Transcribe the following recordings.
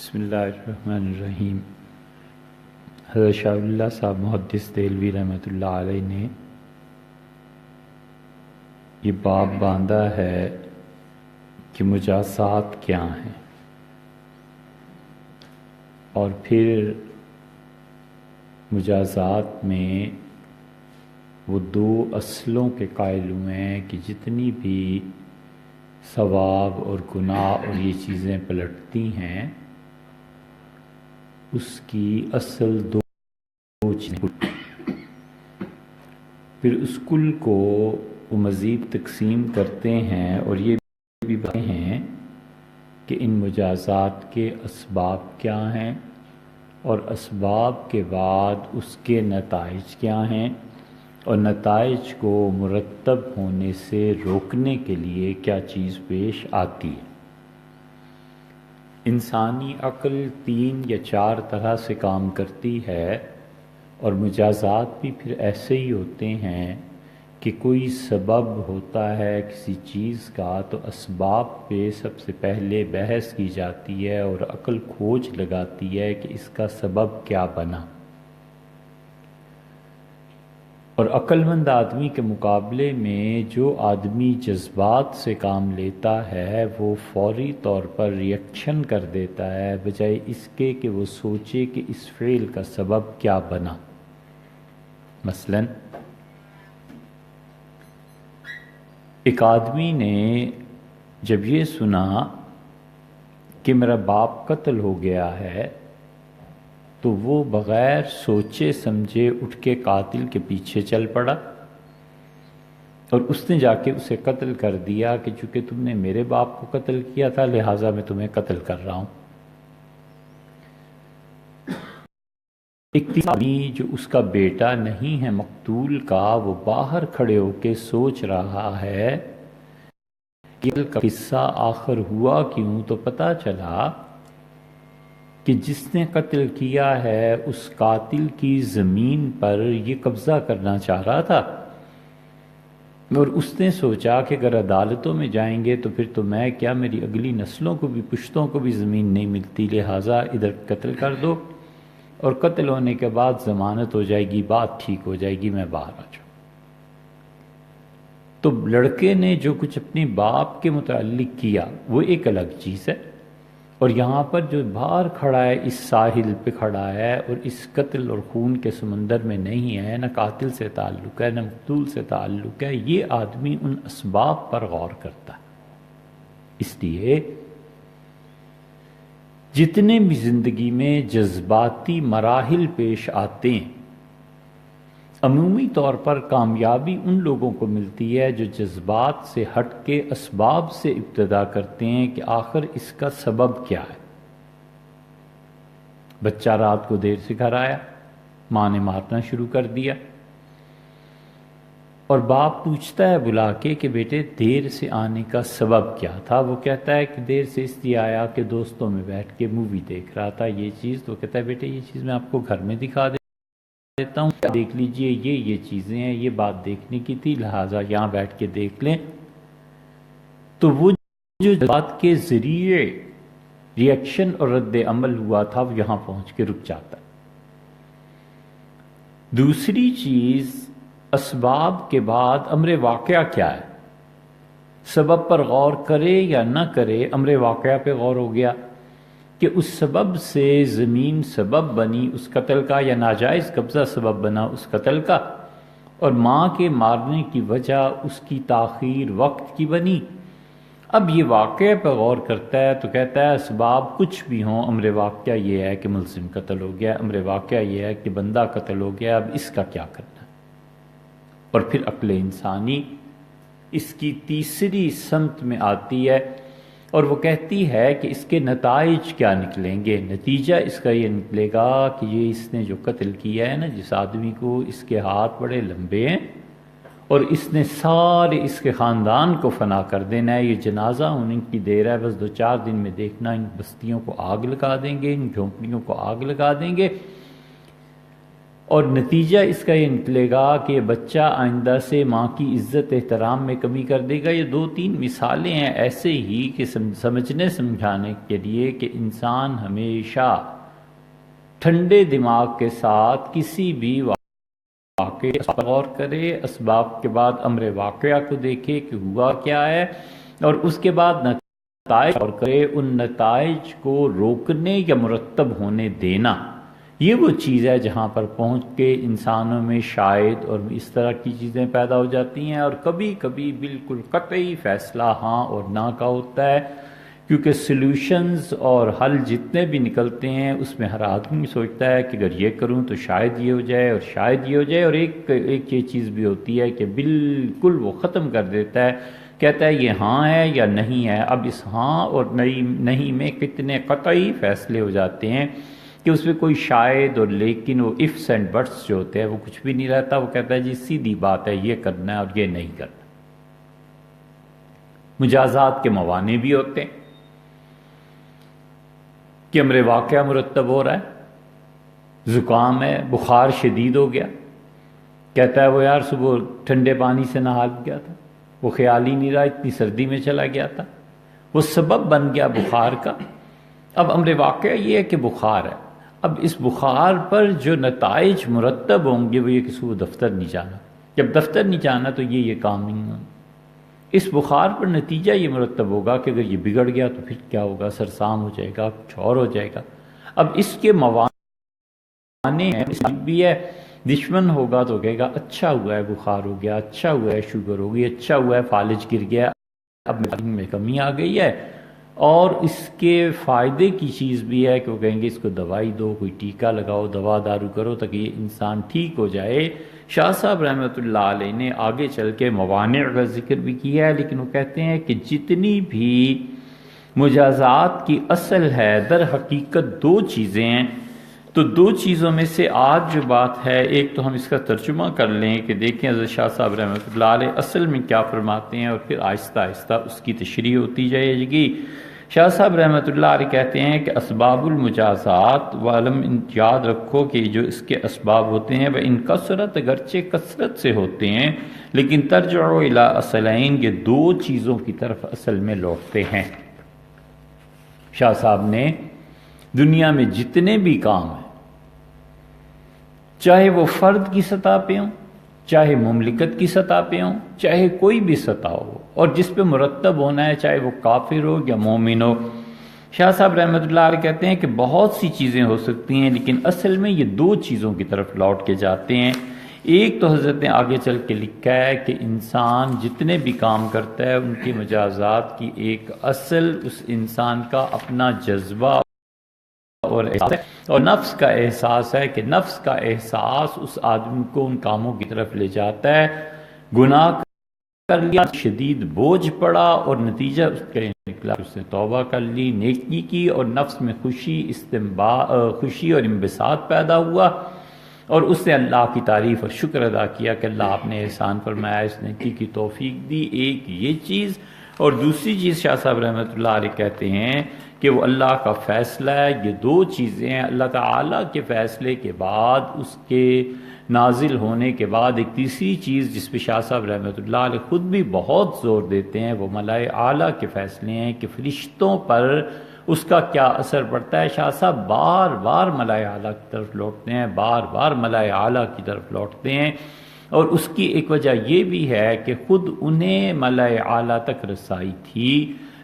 بسم اللہ الرحمن الرحیم۔ حضرت شاہ اللہ صاحب محدث دہلوی رحمۃ اللہ علیہ نے یہ باب باندھا ہے کہ مجازات کیا ہیں، اور پھر مجازات میں وہ دو اصلوں کے قائل ہوئے ہیں کہ جتنی بھی ثواب اور گناہ اور یہ چیزیں پلٹتی ہیں اس کی اصل دو چیزیں، پھر اس کل کو وہ مزید تقسیم کرتے ہیں اور یہ بھی بتاتے ہیں کہ ان مجازات کے اسباب کیا ہیں اور اسباب کے بعد اس کے نتائج کیا ہیں، اور نتائج کو مرتب ہونے سے روکنے کے لیے کیا چیز پیش آتی ہے۔ انسانی عقل 3 یا 4 طرح سے کام کرتی ہے، اور مجازات بھی پھر ایسے ہی ہوتے ہیں کہ کوئی سبب ہوتا ہے کسی چیز کا تو اسباب پہ سب سے پہلے بحث کی جاتی ہے اور عقل کھوج لگاتی ہے کہ اس کا سبب کیا بنا، اور عقل مند آدمی کے مقابلے میں جو آدمی جذبات سے کام لیتا ہے وہ فوری طور پر ریئیکشن کر دیتا ہے بجائے اس کے کہ وہ سوچے کہ اس فعل کا سبب کیا بنا۔ مثلا ایک آدمی نے جب یہ سنا کہ میرا باپ قتل ہو گیا ہے تو وہ بغیر سوچے سمجھے اٹھ کے قاتل کے پیچھے چل پڑا، اور اس نے جا کے اسے قتل کر دیا کہ چونکہ تم نے میرے باپ کو قتل کیا تھا لہٰذا میں تمہیں قتل کر رہا ہوں۔ ایک آدمی جو اس کا بیٹا نہیں ہے مقتول کا، وہ باہر کھڑے ہو کے سوچ رہا ہے کہ کا قصہ آخر ہوا کیوں، تو پتہ چلا کہ جس نے قتل کیا ہے اس قاتل کی زمین پر یہ قبضہ کرنا چاہ رہا تھا، اور اس نے سوچا کہ اگر عدالتوں میں جائیں گے تو پھر تو میں کیا، میری اگلی نسلوں کو بھی، پشتوں کو بھی زمین نہیں ملتی، لہٰذا ادھر قتل کر دو، اور قتل ہونے کے بعد ضمانت ہو جائے گی، بات ٹھیک ہو جائے گی، میں باہر آ جاؤں۔ تو لڑکے نے جو کچھ اپنے باپ کے متعلق کیا وہ ایک الگ چیز ہے، اور یہاں پر جو باہر کھڑا ہے اس ساحل پہ کھڑا ہے اور اس قتل اور خون کے سمندر میں نہیں ہے، نہ قاتل سے تعلق ہے نہ مقتول سے تعلق ہے، یہ آدمی ان اسباب پر غور کرتا ہے۔ اس لیے جتنے بھی زندگی میں جذباتی مراحل پیش آتے ہیں، عمومی طور پر کامیابی ان لوگوں کو ملتی ہے جو جذبات سے ہٹ کے اسباب سے ابتدا کرتے ہیں کہ آخر اس کا سبب کیا ہے۔ بچہ رات کو دیر سے گھر آیا، ماں نے مارنا شروع کر دیا، اور باپ پوچھتا ہے بلا کے کہ بیٹے دیر سے آنے کا سبب کیا تھا؟ وہ کہتا ہے کہ دیر سے اس لیے آیا کہ دوستوں میں بیٹھ کے مووی دیکھ رہا تھا یہ چیز۔ تو کہتا ہے بیٹے یہ چیز میں آپ کو گھر میں دکھا دیتا ہوں، دیکھ لیجئے، یہ چیزیں ہیں، یہ بات دیکھنے کی تھی لہٰذا یہاں بیٹھ کے دیکھ لیں۔ تو وہ جو بات کے ذریعے ریئیکشن اور رد عمل ہوا تھا وہ یہاں پہنچ کے رک جاتا ہے۔ دوسری چیز، اسباب کے بعد امر واقعہ کیا ہے، سبب پر غور کرے یا نہ کرے، امر واقعہ پہ غور ہو گیا کہ اس سبب سے زمین سبب بنی اس قتل کا، یا ناجائز قبضہ سبب بنا اس قتل کا، اور ماں کے مارنے کی وجہ اس کی تاخیر وقت کی بنی۔ اب یہ واقعہ پہ غور کرتا ہے تو کہتا ہے اسباب کچھ بھی ہوں، امر واقعہ یہ ہے کہ ملزم قتل ہو گیا، امر واقعہ یہ ہے کہ بندہ قتل ہو گیا، اب اس کا کیا کرنا ہے۔ اور پھر عقل انسانی اس کی تیسری سمت میں آتی ہے اور وہ کہتی ہے کہ اس کے نتائج کیا نکلیں گے۔ نتیجہ اس کا یہ نکلے گا کہ یہ اس نے جو قتل کیا ہے نا جس آدمی کو، اس کے ہاتھ بڑے لمبے ہیں اور اس نے سارے اس کے خاندان کو فنا کر دینا ہے، یہ جنازہ ہونے کی دیر ہے، بس 2-4 دن میں دیکھنا ان بستیوں کو آگ لگا دیں گے، ان جھونپڑیوں کو آگ لگا دیں گے، اور نتیجہ اس کا یہ نکلے گا کہ بچہ آئندہ سے ماں کی عزت احترام میں کمی کر دے گا۔ یہ 2-3 مثالیں ہیں ایسے ہی کہ سمجھنے سمجھانے کے لیے کہ انسان ہمیشہ ٹھنڈے دماغ کے ساتھ کسی بھی واقعے پر غور کرے، اسباب کے بعد امر واقعہ کو دیکھے کہ ہوا کیا ہے، اور اس کے بعد نتائج غور کرے، ان نتائج کو روکنے یا مرتب ہونے دینا۔ یہ وہ چیز ہے جہاں پر پہنچ کے انسانوں میں شاید اور اس طرح کی چیزیں پیدا ہو جاتی ہیں، اور کبھی کبھی بالکل قطعی فیصلہ ہاں اور نہ کا ہوتا ہے، کیونکہ سلوشنز اور حل جتنے بھی نکلتے ہیں اس میں ہر آدمی سوچتا ہے کہ اگر یہ کروں تو شاید یہ ہو جائے اور شاید یہ ہو جائے، اور ایک یہ چیز بھی ہوتی ہے کہ بالکل وہ ختم کر دیتا ہے، کہتا ہے یہ ہاں ہے یا نہیں ہے۔ اب اس ہاں اور نہیں میں کتنے قطعی فیصلے ہو جاتے ہیں کہ اس میں کوئی شاید اور لیکن، وہ ifs اینڈ بٹس جو ہوتے ہیں وہ کچھ بھی نہیں رہتا۔ وہ کہتا ہے جی سیدھی بات ہے، یہ کرنا ہے اور یہ نہیں کرنا۔ مجازات کے موانع بھی ہوتے ہیں کہ امر واقعہ مرتب ہو رہا ہے، زکام ہے، بخار شدید ہو گیا، کہتا ہے وہ یار صبح ٹھنڈے پانی سے نہا گیا تھا، وہ خیال ہی نہیں رہا، اتنی سردی میں چلا گیا تھا، وہ سبب بن گیا بخار کا۔ اب امر واقعہ یہ ہے کہ بخار ہے، اب اس بخار پر جو نتائج مرتب ہوں گے وہ یہ کہ صبح دفتر نہیں جانا، جب دفتر نہیں جانا تو یہ کام نہیں ہونا۔ اس بخار پر نتیجہ یہ مرتب ہوگا کہ اگر یہ بگڑ گیا تو پھر کیا ہوگا، سرسام ہو جائے گا، کچھ اور ہو جائے گا۔ اب اس کے موانع ہیں بھی ہے، دشمن ہوگا تو کہے گا اچھا ہوا ہے بخار ہو گیا، اچھا ہوا ہے شوگر ہو گئی، اچھا ہوا ہے فالج گر گیا، اب میں کمی آ گئی ہے۔ اور اس کے فائدے کی چیز بھی ہے کہ وہ کہیں گے اس کو دوائی دو، کوئی ٹیکہ لگاؤ، دوا دارو کرو تاکہ یہ انسان ٹھیک ہو جائے۔ شاہ صاحب رحمۃ اللہ علیہ نے آگے چل کے موانع کا ذکر بھی کیا ہے، لیکن وہ کہتے ہیں کہ جتنی بھی مجازات کی اصل ہے در حقیقت 2 چیزیں ہیں، تو 2 چیزوں میں سے آج جو بات ہے، ایک تو ہم اس کا ترجمہ کر لیں کہ دیکھیں حضرت شاہ صاحب رحمۃ اللہ علیہ اصل میں کیا فرماتے ہیں، اور پھر آہستہ آہستہ اس کی تشریح ہوتی جائے گی۔ شاہ صاحب رحمۃ اللہ علیہ کہتے ہیں کہ اسباب المجازات وعلم، یاد رکھو کہ جو اس کے اسباب ہوتے ہیں وہ ان کثرت، اگرچہ کثرت سے ہوتے ہیں، لیکن ترجع الی اصلین، یہ 2 چیزوں کی طرف اصل میں لوٹتے ہیں۔ شاہ صاحب نے دنیا میں جتنے بھی کام ہیں، چاہے وہ فرد کی سطح پہ ہوں، چاہے مملکت کی سطح پہ ہوں، چاہے کوئی بھی سطح ہو، اور جس پہ مرتب ہونا ہے چاہے وہ کافر ہو یا مومن ہو، شاہ صاحب رحمۃ اللہ علیہ کہتے ہیں کہ بہت سی چیزیں ہو سکتی ہیں لیکن اصل میں یہ 2 چیزوں کی طرف لوٹ کے جاتے ہیں۔ ایک تو حضرت نے آگے چل کے لکھا ہے کہ انسان جتنے بھی کام کرتا ہے ان کی مجازات کی ایک اصل اس انسان کا اپنا جذبہ اور احساس ہے، اور نفس کا احساس ہے کہ نفس کا احساس اس آدمی کو ان کاموں کی طرف لے جاتا ہے۔ گناہ کر لیا، شدید بوجھ پڑا، اور نتیجہ اس کا نکلا اس نے توبہ کر لی، نیکی کی، اور نفس میں خوشی اور انبساط پیدا ہوا، اور اس نے اللہ کی تعریف اور شکر ادا کیا کہ اللہ آپ نے احسان فرمایا، اس نیکی کی توفیق دی۔ ایک یہ چیز، اور دوسری چیز شاہ صاحب رحمۃ اللہ علیہ کہتے ہیں کہ وہ اللہ کا فیصلہ ہے۔ یہ 2 چیزیں ہیں، اللہ تعالیٰ کے فیصلے کے بعد، اس کے نازل ہونے کے بعد ایک تیسری چیز جس پہ شاہ صاحب رحمۃ اللہ علیہ خود بھی بہت زور دیتے ہیں، وہ ملائے اعلیٰ کے فیصلے ہیں کہ فرشتوں پر اس کا کیا اثر پڑتا ہے۔ شاہ صاحب بار بار ملائے اعلیٰ کی طرف لوٹتے ہیں، بار بار ملائے اعلیٰ کی طرف لوٹتے ہیں، اور اس کی ایک وجہ یہ بھی ہے کہ خود انہیں ملائے اعلیٰ تک رسائی تھی،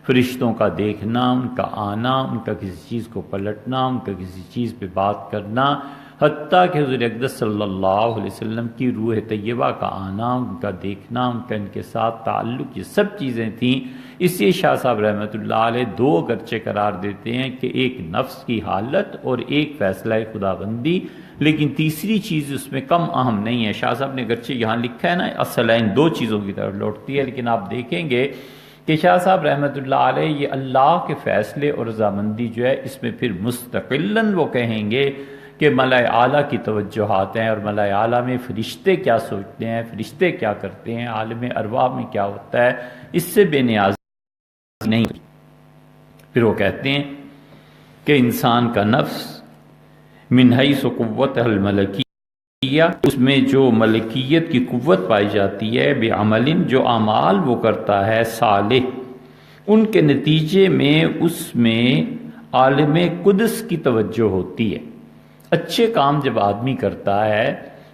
فرشتوں کا دیکھنا، ان کا آنا، ان کا کسی چیز کو پلٹنا، ان کا کسی چیز پہ بات کرنا، حتیٰ کہ حضور اقدس صلی اللہ علیہ وسلم کی روح طیبہ کا آنا، ان کا دیکھنا، ان کا ان کے ساتھ تعلق، یہ سب چیزیں تھیں۔ اس لیے شاہ صاحب رحمۃ اللہ علیہ 2 اگرچہ قرار دیتے ہیں کہ ایک نفس کی حالت اور ایک فیصلہ خدا بندی، لیکن تیسری چیز اس میں کم اہم نہیں ہے۔ شاہ صاحب نے اگرچہ یہاں لکھا ہے نا اصلین 2 چیزوں کی طرف لوٹتی ہے، لیکن آپ دیکھیں گے کہ شاہ صاحب رحمۃ اللہ علیہ یہ اللہ کے فیصلے اور رضامندی جو ہے اس میں پھر مستقلاً وہ کہیں گے کہ ملائے اعلیٰ کی توجہات ہیں، اور ملائے اعلیٰ میں فرشتے کیا سوچتے ہیں، فرشتے کیا کرتے ہیں، عالم ارواح میں کیا ہوتا ہے، اس سے بے نیاز نہیں۔ پھر وہ کہتے ہیں کہ انسان کا نفس من حیث قوت الملکی اس میں جو ملکیت کی قوت پائی جاتی ہے، بعمل جو اعمال وہ کرتا ہے صالح، ان کے نتیجے میں اس میں عالم قدس کی توجہ ہوتی ہے۔ اچھے کام جب آدمی کرتا ہے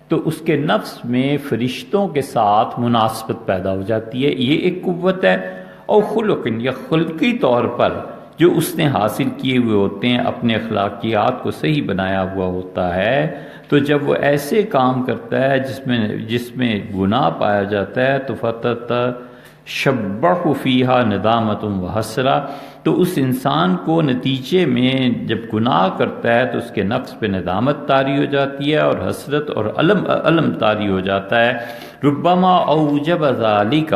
تو اس کے نفس میں فرشتوں کے ساتھ مناسبت پیدا ہو جاتی ہے، یہ ایک قوت ہے۔ اور خلق یا خلقی طور پر جو اس نے حاصل کیے ہوئے ہوتے ہیں، اپنے اخلاقیات کو صحیح بنایا ہوا ہوتا ہے، تو جب وہ ایسے کام کرتا ہے جس میں گناہ پایا جاتا ہے تو شبح فیہا ندامت و حسرہ، تو اس انسان کو نتیجے میں جب گناہ کرتا ہے تو اس کے نفس پہ ندامت طاری ہو جاتی ہے، اور حسرت اور علم طاری ہو جاتا ہے۔ ربما اوجب ذالک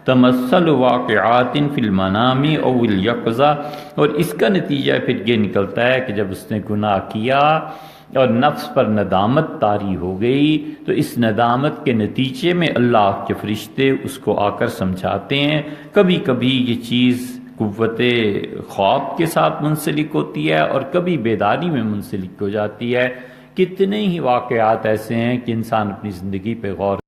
تمثل واقعات فی المنام او الیقظہ، اور اس کا نتیجہ پھر یہ نکلتا ہے کہ جب اس نے گناہ کیا اور نفس پر ندامت طاری ہو گئی تو اس ندامت کے نتیجے میں اللہ کے فرشتے اس کو آ کر سمجھاتے ہیں۔ کبھی کبھی یہ چیز قوت خواب کے ساتھ منسلک ہوتی ہے اور کبھی بیداری میں منسلک ہو جاتی ہے۔ کتنے ہی واقعات ایسے ہیں کہ انسان اپنی زندگی پہ غور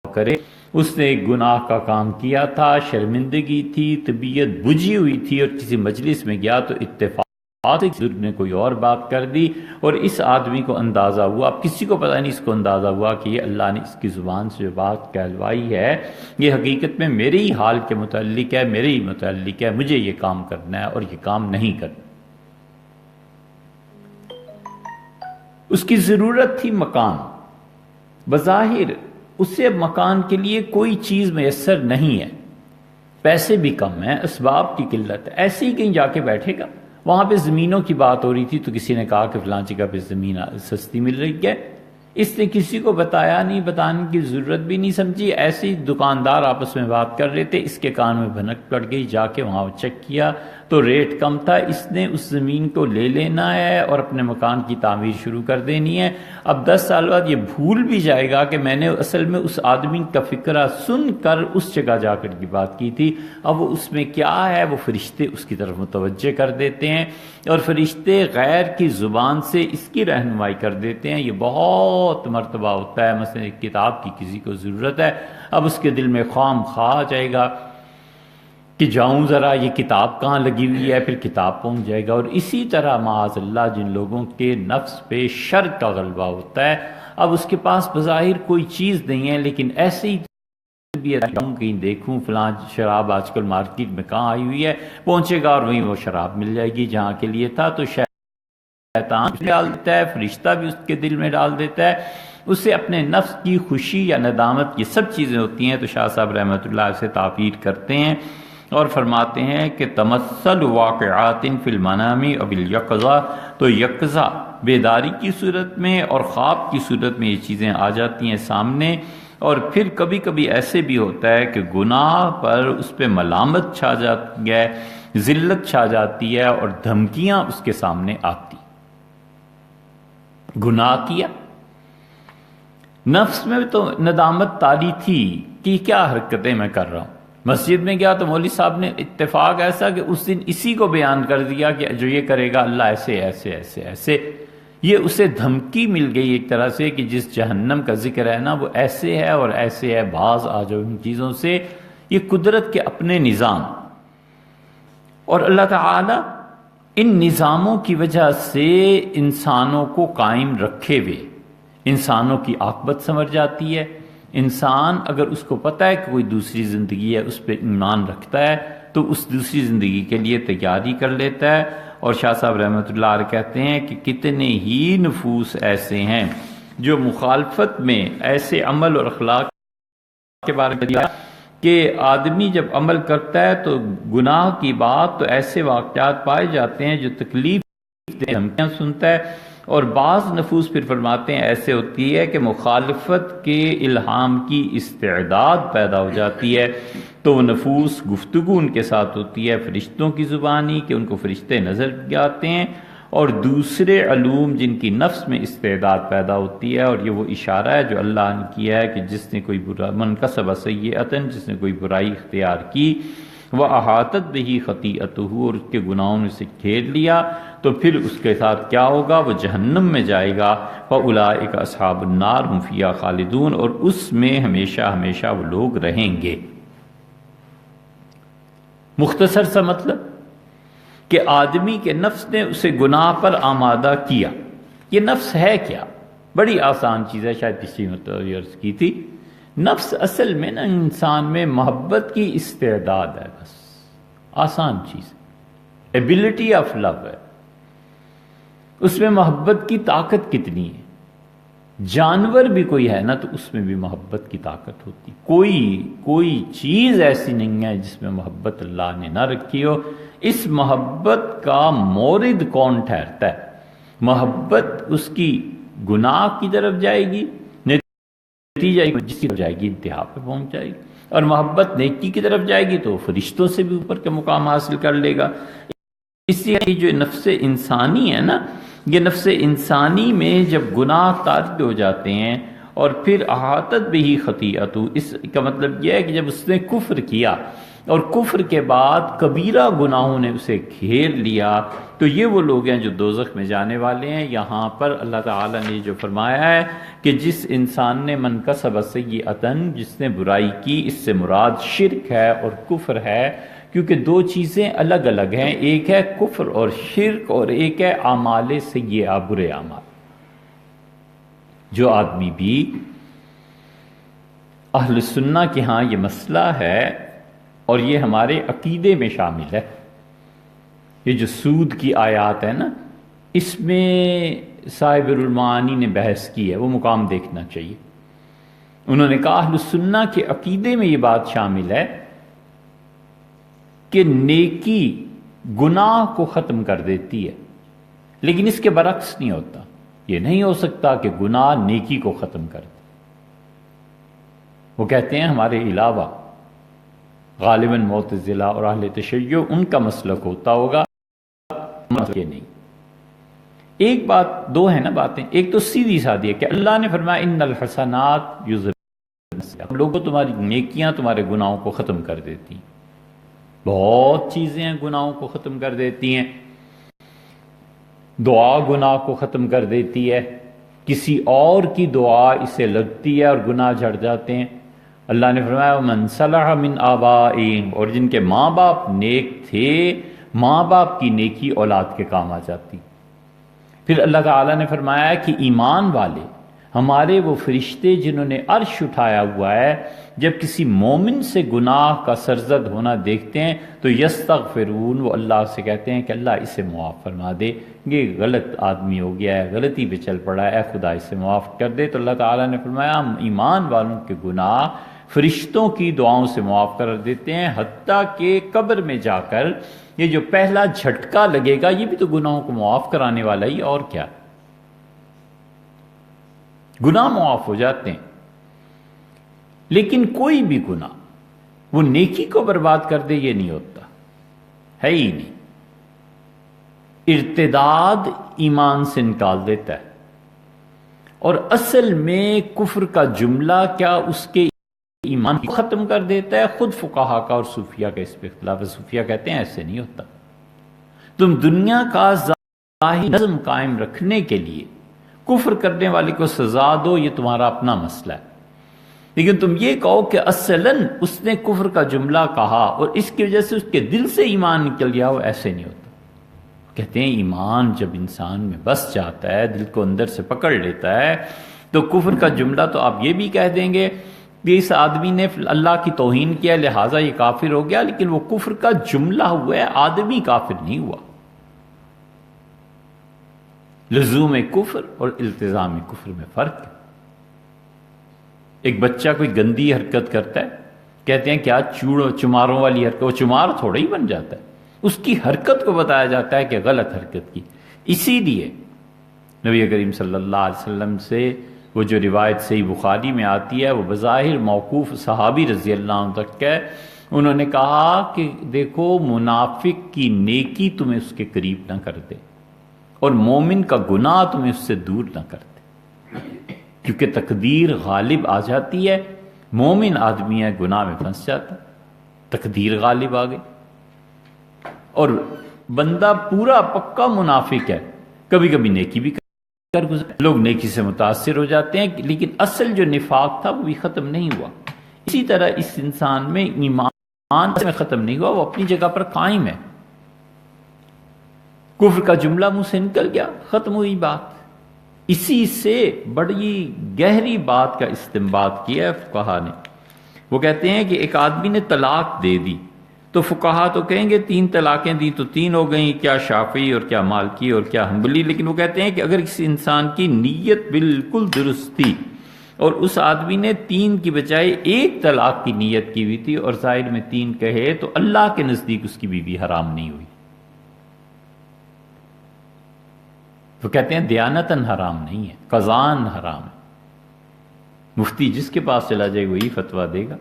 کرے، اس نے ایک گناہ کا کام کیا تھا، شرمندگی تھی، طبیعت بجھی ہوئی تھی، اور کسی مجلس میں گیا تو اتفاق بزرگ نے کوئی اور بات کر دی، اور اس آدمی کو اندازہ ہوا، اب کسی کو پتہ نہیں، اس کو اندازہ ہوا کہ یہ اللہ نے اس کی زبان سے جو بات کہلوائی ہے یہ حقیقت میں میرے ہی حال کے متعلق ہے، میرے ہی متعلق ہے، مجھے یہ کام کرنا ہے اور یہ کام نہیں کرنا۔ اس کی ضرورت تھی مکان، بظاہر اسے مکان کے لیے کوئی چیز میسر نہیں ہے، پیسے بھی کم ہیں، اسباب کی قلت ہے، ایسے ہی کہیں جا کے بیٹھے گا۔ وہاں پہ زمینوں کی بات ہو رہی تھی تو کسی نے کہا کہ فلاں جگہ پہ زمین سستی مل رہی ہے، اس نے کسی کو بتایا نہیں، بتانے کی ضرورت بھی نہیں سمجھی، ایسے ہی دکاندار آپس میں بات کر رہے تھے، اس کے کان میں بھنک پڑ گئی، جا کے وہاں چیک کیا تو ریٹ کم تھا، اس نے اس زمین کو لے لینا ہے اور اپنے مکان کی تعمیر شروع کر دینی ہے۔ اب 10 سال بعد یہ بھول بھی جائے گا کہ میں نے اصل میں اس آدمی کا فکرہ سن کر اس جگہ جا کر کی بات کی تھی، اب وہ اس میں کیا ہے وہ فرشتے اس کی طرف متوجہ کر دیتے ہیں، اور فرشتے غیر کی زبان سے اس کی رہنمائی کر دیتے ہیں۔ یہ بہت مرتبہ ہوتا ہے، مثلا ایک کتاب کی کسی کو ضرورت ہے، اب اس کے دل میں خواہ آ جائے گا کہ جاؤں ذرا یہ کتاب کہاں لگی ہوئی ہے، پھر کتاب پہنچ جائے گا۔ اور اسی طرح معاذ اللہ جن لوگوں کے نفس پہ شر کا غلبہ ہوتا ہے، اب اس کے پاس بظاہر کوئی چیز نہیں ہے لیکن ایسے ہی جاؤں کہیں دیکھوں فلاں شراب آج کل مارکیٹ میں کہاں آئی ہوئی ہے، پہنچے گا اور وہیں وہ شراب مل جائے گی جہاں کے لیے تھا، تو شیطان ڈال دیتا ہے، فرشتہ بھی اس کے دل میں ڈال دیتا ہے، اسے اپنے نفس کی خوشی یا ندامت، یہ سب چیزیں ہوتی ہیں۔ تو شاہ صاحب رحمۃ اللہ سے تعبیر کرتے ہیں اور فرماتے ہیں کہ تمثل واقعات فی المنام او بالیقظہ، تو یقظہ بیداری کی صورت میں اور خواب کی صورت میں یہ چیزیں آ جاتی ہیں سامنے، اور پھر کبھی کبھی ایسے بھی ہوتا ہے کہ گناہ پر اس پہ ملامت چھا جاتی ہے، ذلت چھا جاتی ہے اور دھمکیاں اس کے سامنے آتی۔ گناہ کیا، نفس میں تو ندامت طاری تھی کہ کیا حرکتیں میں کر رہا ہوں، مسجد میں گیا تو مولوی صاحب نے اتفاق ایسا کہ اس دن اسی کو بیان کر دیا کہ جو یہ کرے گا اللہ ایسے ایسے ایسے ایسے، یہ اسے دھمکی مل گئی ایک طرح سے کہ جس جہنم کا ذکر ہے نا وہ ایسے ہے اور ایسے ہے، باز آ جاؤ ان چیزوں سے۔ یہ قدرت کے اپنے نظام، اور اللہ تعالی ان نظاموں کی وجہ سے انسانوں کو قائم رکھے ہوئے، انسانوں کی عاقبت سنور جاتی ہے۔ انسان اگر اس کو پتہ ہے کہ کوئی دوسری زندگی ہے، اس پہ ایمان رکھتا ہے تو اس دوسری زندگی کے لیے تیاری کر لیتا ہے۔ اور شاہ صاحب رحمۃ اللہ علیہ کہتے ہیں کہ کتنے ہی نفوس ایسے ہیں جو مخالفت میں ایسے عمل اور اخلاق کے بارے میں کہ آدمی جب عمل کرتا ہے تو گناہ کی بات، تو ایسے واقعات پائے جاتے ہیں جو تکلیف دھمکیاں سنتا ہے، اور بعض نفوس پھر فرماتے ہیں ایسے ہوتی ہے کہ مخالفت کے الہام کی استعداد پیدا ہو جاتی ہے، تو وہ نفوس گفتگو ان کے ساتھ ہوتی ہے فرشتوں کی زبانی، کہ ان کو فرشتے نظر آتے ہیں، اور دوسرے علوم جن کی نفس میں استعداد پیدا ہوتی ہے، اور یہ وہ اشارہ ہے جو اللہ نے کیا ہے کہ جس نے کوئی برا من کسب سیئۃ، جس نے کوئی برائی اختیار کی، وَأَحَاطَتْ بِهِ خَطِیئَتُهُ، اور اس کے گناہوں نے اسے گھیر لیا، تو پھر اس کے ساتھ کیا ہوگا؟ وہ جہنم میں جائے گا۔ فَأُولَٰئِکَ أَصْحَابُ النَّارِ هُمْ فِیہَا خَالِدُونَ، اور اس میں ہمیشہ ہمیشہ وہ لوگ رہیں گے۔ مختصر سا مطلب کہ آدمی کے نفس نے اسے گناہ پر آمادہ کیا۔ یہ نفس ہے کیا؟ بڑی آسان چیز ہے، شاید پچھلی مرتبہ بھی عرض کی تھی۔ نفس اصل میں نا انسان میں محبت کی استعداد ہے، بس آسان چیز، ایبلٹی آف لو ہے۔ اس میں محبت کی طاقت کتنی ہے؟ جانور بھی کوئی ہے نا تو اس میں بھی محبت کی طاقت ہوتی۔ کوئی چیز ایسی نہیں ہے جس میں محبت اللہ نے نہ رکھی ہو۔ اس محبت کا مورد کون ٹھہرتا ہے؟ محبت اس کی گناہ کی طرف جائے گی، نتیجہ جس کی طرف جائے گی انتہا پہ پہنچ جائے گی، اور محبت نیکی کی طرف جائے گی تو فرشتوں سے بھی اوپر کے مقام حاصل کر لے گا۔ اس لیے جو نفس انسانی ہے نا، یہ نفس انسانی میں جب گناہ طاری ہو جاتے ہیں اور پھر احاطت بہ خطیئتہ، اس کا مطلب یہ ہے کہ جب اس نے کفر کیا اور کفر کے بعد کبیرہ گناہوں نے اسے گھیر لیا، تو یہ وہ لوگ ہیں جو دوزخ میں جانے والے ہیں۔ یہاں پر اللہ تعالیٰ نے جو فرمایا ہے کہ جس انسان نے من کسب سیئۃ، جس نے برائی کی، اس سے مراد شرک ہے اور کفر ہے، کیونکہ دو چیزیں الگ الگ ہیں، ایک ہے کفر اور شرک، اور ایک ہے اعمال سیئہ، برے اعمال۔ جو آدمی بھی اہل سنہ کے ہاں یہ مسئلہ ہے اور یہ ہمارے عقیدے میں شامل ہے، یہ جو سود کی آیات ہے نا، اس میں صاحب المعانی نے بحث کی ہے، وہ مقام دیکھنا چاہیے۔ انہوں نے کہا اہل سنہ کے عقیدے میں یہ بات شامل ہے کہ نیکی گناہ کو ختم کر دیتی ہے، لیکن اس کے برعکس نہیں ہوتا۔ یہ نہیں ہو سکتا کہ گناہ نیکی کو ختم کر دے۔ وہ کہتے ہیں ہمارے علاوہ غالباً معتزلہ اور اہل تشیع ان کا مسلک ہوتا ہوگا، مسلک نہیں۔ ایک بات، دو ہے نا باتیں، ایک تو سیدھی سادھی ہے کہ اللہ نے فرمایا ان الحسنات یذہبن، لوگوں تمہاری نیکیاں تمہارے گناہوں کو ختم کر دیتی ہیں۔ بہت چیزیں ہیں گناہوں کو ختم کر دیتی ہیں۔ دعا گناہ کو ختم کر دیتی ہے، کسی اور کی دعا اسے لگتی ہے اور گناہ جھڑ جاتے ہیں۔ اللہ نے فرمایا من صلح من آبائہم، اور جن کے ماں باپ نیک تھے، ماں باپ کی نیکی اولاد کے کام آ جاتی۔ پھر اللہ تعالیٰ نے فرمایا کہ ایمان والے ہمارے وہ فرشتے جنہوں نے عرش اٹھایا ہوا ہے، جب کسی مومن سے گناہ کا سرزد ہونا دیکھتے ہیں تو یستغفرون، وہ اللہ سے کہتے ہیں کہ اللہ اسے معاف فرما دے، یہ غلط آدمی ہو گیا ہے، غلطی پہ چل پڑا ہے، اے خدا اسے معاف کر دے۔ تو اللہ تعالیٰ نے فرمایا ہم ایمان والوں کے گناہ فرشتوں کی دعاؤں سے معاف کر دیتے ہیں، حتیٰ کہ قبر میں جا کر یہ جو پہلا جھٹکا لگے گا یہ بھی تو گناہوں کو معاف کرانے والا ہی، اور کیا، گناہ معاف ہو جاتے ہیں۔ لیکن کوئی بھی گناہ وہ نیکی کو برباد کر دے یہ نہیں ہوتا، ہے ہی نہیں۔ ارتداد ایمان سے نکال دیتا ہے، اور اصل میں کفر کا جملہ کیا اس کے ایمان کو ختم کر دیتا ہے؟ خود فقہا کا اور صوفیہ کا اس پہ اختلاف ہے۔ صوفیہ کہتے ہیں ایسے نہیں ہوتا، تم دنیا کا ظاہری نظم قائم رکھنے کے لیے کفر کرنے والے کو سزا دو، یہ تمہارا اپنا مسئلہ ہے، لیکن تم یہ کہو کہ اصلاً اس نے کفر کا جملہ کہا اور اس کی وجہ سے اس کے دل سے ایمان نکل گیا، وہ ایسے نہیں ہوتا۔ کہتے ہیں ایمان جب انسان میں بس جاتا ہے، دل کو اندر سے پکڑ لیتا ہے، تو کفر کا جملہ تو آپ یہ بھی کہہ دیں گے کہ اس آدمی نے اللہ کی توہین کیا لہٰذا یہ کافر ہو گیا، لیکن وہ کفر کا جملہ ہوا ہے، آدمی کافر نہیں ہوا۔ لزوم کفر اور التزام کفر میں فرق ہے۔ ایک بچہ کوئی گندی حرکت کرتا ہے، کہتے ہیں کیا چماروں والی حرکت، وہ چمار تھوڑا ہی بن جاتا ہے، اس کی حرکت کو بتایا جاتا ہے کہ غلط حرکت کی۔ اسی لیے نبی کریم صلی اللہ علیہ وسلم سے وہ جو روایت صحیح بخاری میں آتی ہے، وہ بظاہر موقوف صحابی رضی اللہ عنہ تک ہے، انہوں نے کہا کہ دیکھو منافق کی نیکی تمہیں اس کے قریب نہ کر دے اور مومن کا گناہ تمہیں اس سے دور نہ کر دے، کیونکہ تقدیر غالب آ جاتی ہے، مومن آدمی ہے گناہ میں پھنس جاتا ہے۔ تقدیر غالب آ گئی، اور بندہ پورا پکا منافق ہے، کبھی کبھی نیکی بھی کر گزرے، لوگ نیکی سے متاثر ہو جاتے ہیں، لیکن اصل جو نفاق تھا وہ بھی ختم نہیں ہوا۔ اسی طرح اس انسان میں ایمان میں ختم نہیں ہوا، وہ اپنی جگہ پر قائم ہے۔ کفر کا جملہ منہ سے نکل گیا، ختم ہوئی بات۔ اسی سے بڑی گہری بات کا استنباط کیا ہے فقہا نے۔ وہ کہتے ہیں کہ ایک آدمی نے طلاق دے دی تو فقہا تو کہیں گے 3 طلاقیں دی تو 3 ہو گئیں، کیا شافعی اور کیا مالکی اور کیا حنبلی، لیکن وہ کہتے ہیں کہ اگر کسی انسان کی نیت بالکل درست تھی اور اس آدمی نے 3 کی بجائے 1 طلاق کی نیت کی ہوئی تھی اور ظاہر میں 3 کہے، تو اللہ کے نزدیک اس کی بیوی حرام نہیں ہوئی۔ وہ کہتے ہیں دیانتاً حرام نہیں ہے، قضاً حرام ہے۔ مفتی جس کے پاس چلا جائے وہی فتویٰ دے گا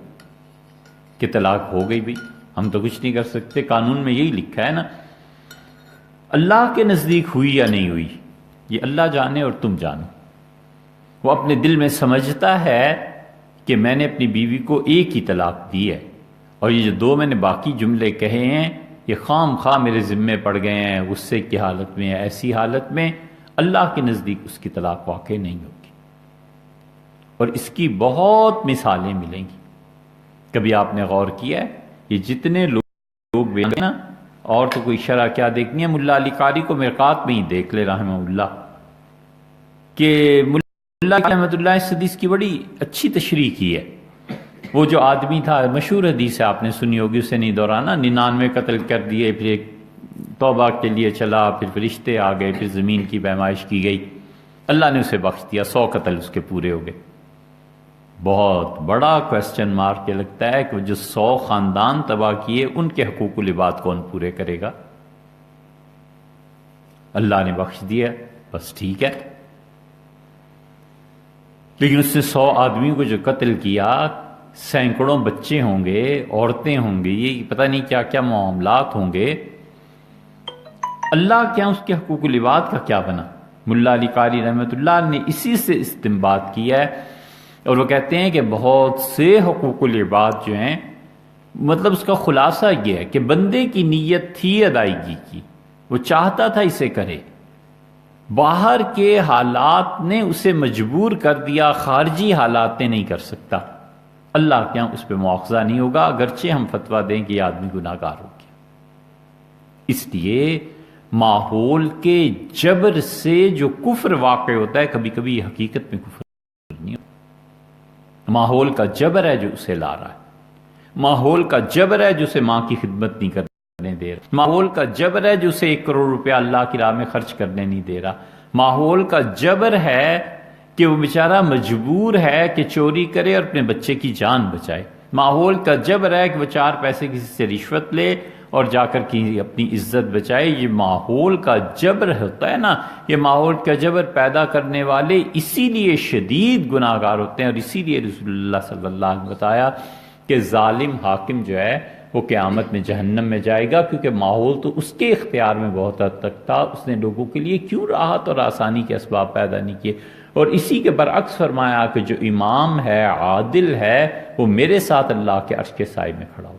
کہ طلاق ہو گئی بھئی، ہم تو کچھ نہیں کر سکتے، قانون میں یہی لکھا ہے نا۔ اللہ کے نزدیک ہوئی یا نہیں ہوئی یہ اللہ جانے اور تم جانو۔ وہ اپنے دل میں سمجھتا ہے کہ میں نے اپنی بیوی کو 1 ہی طلاق دی ہے، اور یہ جو 2 میں نے باقی جملے کہے ہیں یہ خام خواہ میرے ذمے پڑ گئے ہیں، غصے کی حالت میں، ایسی حالت میں اللہ کے نزدیک اس کی طلاق واقع نہیں ہوگی۔ اور اس کی بہت مثالیں ملیں گی۔ کبھی آپ نے غور کیا ہے یہ جتنے لوگ بیان نا، اور تو کوئی شرح کیا دیکھنی ہے، ملا علی قاری کو مرقات میں ہی دیکھ لے رحمہ اللہ، کہ ملا رحمۃ اللہ اس حدیث کی بڑی اچھی تشریح کی ہے۔ وہ جو آدمی تھا، مشہور حدیث ہے آپ نے سنی ہوگی، اسے نہیں دہرانا، 99 قتل کر دیے، پھر ایک توبہ کے لیے چلا، پھر فرشتے آ گئے، پھر زمین کی پیمائش کی گئی، اللہ نے اسے بخش دیا، 100 قتل اس کے پورے ہو گئے۔ بہت بڑا کوسچن مارک یہ لگتا ہے کہ جو 100 خاندان تباہ کیے ان کے حقوق العباد کون پورے کرے گا؟ اللہ نے بخش دیا، بس ٹھیک ہے۔ لیکن اس نے 100 آدمیوں کو جو قتل کیا، سینکڑوں بچے ہوں گے، عورتیں ہوں گی، یہ پتہ نہیں کیا کیا معاملات ہوں گے، اللہ کیا اس کے حقوق العباد کا کیا بنا؟ ملا علی قاری رحمۃ اللہ نے اسی سے استنباط کیا ہے، اور وہ کہتے ہیں کہ بہت سے حقوق العباد جو ہیں، مطلب اس کا خلاصہ یہ ہے کہ بندے کی نیت تھی ادائیگی کی، وہ چاہتا تھا اسے کرے، باہر کے حالات نے اسے مجبور کر دیا، خارجی حالات نے نہیں کر سکتا، اللہ کیا اس پہ مواخذہ نہیں ہوگا، اگرچہ ہم فتویٰ دیں کہ یہ آدمی گناہ گار ہو گیا۔ اس لیے ماحول کے جبر سے جو کفر واقع ہوتا ہے، کبھی کبھی یہ حقیقت میں کفر نہیں ہوتا، ماحول کا جبر ہے جو اسے لا رہا ہے، ماحول کا جبر ہے جو اسے ماں کی خدمت نہیں کرنے دے رہا، ماحول کا جبر ہے جو اسے 1 کروڑ روپیہ اللہ کی راہ میں خرچ کرنے نہیں دے رہا، ماحول کا جبر ہے کہ وہ بیچارہ مجبور ہے کہ چوری کرے اور اپنے بچے کی جان بچائے، ماحول کا جبر ہے کہ وہ 4 پیسے کسی سے رشوت لے اور جا کر کی اپنی عزت بچائے۔ یہ ماحول کا جبر ہوتا ہے نا، یہ ماحول کا جبر پیدا کرنے والے اسی لیے شدید گناہ گار ہوتے ہیں، اور اسی لیے رسول اللہ صلی اللہ علیہ وسلم نے بتایا کہ ظالم حاکم جو ہے وہ قیامت میں جہنم میں جائے گا، کیونکہ ماحول تو اس کے اختیار میں بہت حد تک تھا، اس نے لوگوں کے لیے کیوں راحت اور آسانی کے اسباب پیدا نہیں کیے۔ اور اسی کے برعکس فرمایا کہ جو امام ہے، عادل ہے، وہ میرے ساتھ اللہ کے عرش کے سائے میں کھڑا ہو،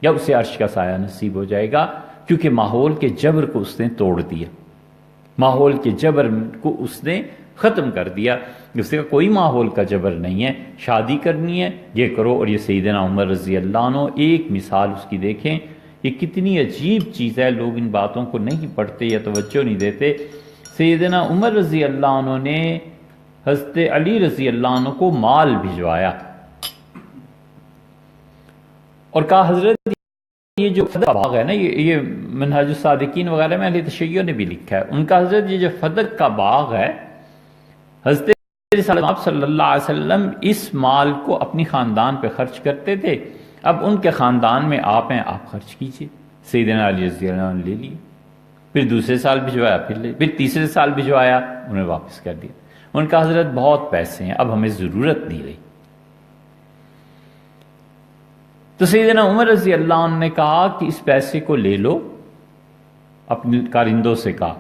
یا اسے عرش کا سایہ نصیب ہو جائے گا، کیونکہ ماحول کے جبر کو اس نے توڑ دیا، ماحول کے جبر کو اس نے ختم کر دیا۔ اس کا کوئی ماحول کا جبر نہیں ہے، شادی کرنی ہے یہ کرو، اور یہ سیدنا عمر رضی اللہ عنہ ایک مثال اس کی دیکھیں، یہ کتنی عجیب چیز ہے، لوگ ان باتوں کو نہیں پڑھتے یا توجہ نہیں دیتے۔ سیدنا عمر رضی اللہ عنہ نے حضرت علی رضی اللہ عنہ کو مال بھجوایا اور کہا حضرت یہ جو فدق کا باغ ہے نا، یہ منہاج الصادقین وغیرہ میں اہل تشیع نے بھی لکھا ہے، ان کا حضرت یہ جو فدق کا باغ ہے، حضرت آپ صلی اللہ علیہ وسلم اس مال کو اپنی خاندان پہ خرچ کرتے تھے، اب ان کے خاندان میں آپ ہیں، آپ خرچ کیجئے۔ سیدنا علی رضی اللہ عنہ نے لے لیے، پھر دوسرے سال بھجوایا، پھر تیسرے سال بھجوایا، انہیں واپس کر دیا۔ ان کا حضرت بہت پیسے ہیں، اب ہمیں ضرورت نہیں رہی۔ تو سیدنا عمر رضی اللہ عنہ نے کہا کہ اس پیسے کو لے لو، اپنے کارندوں سے کہا،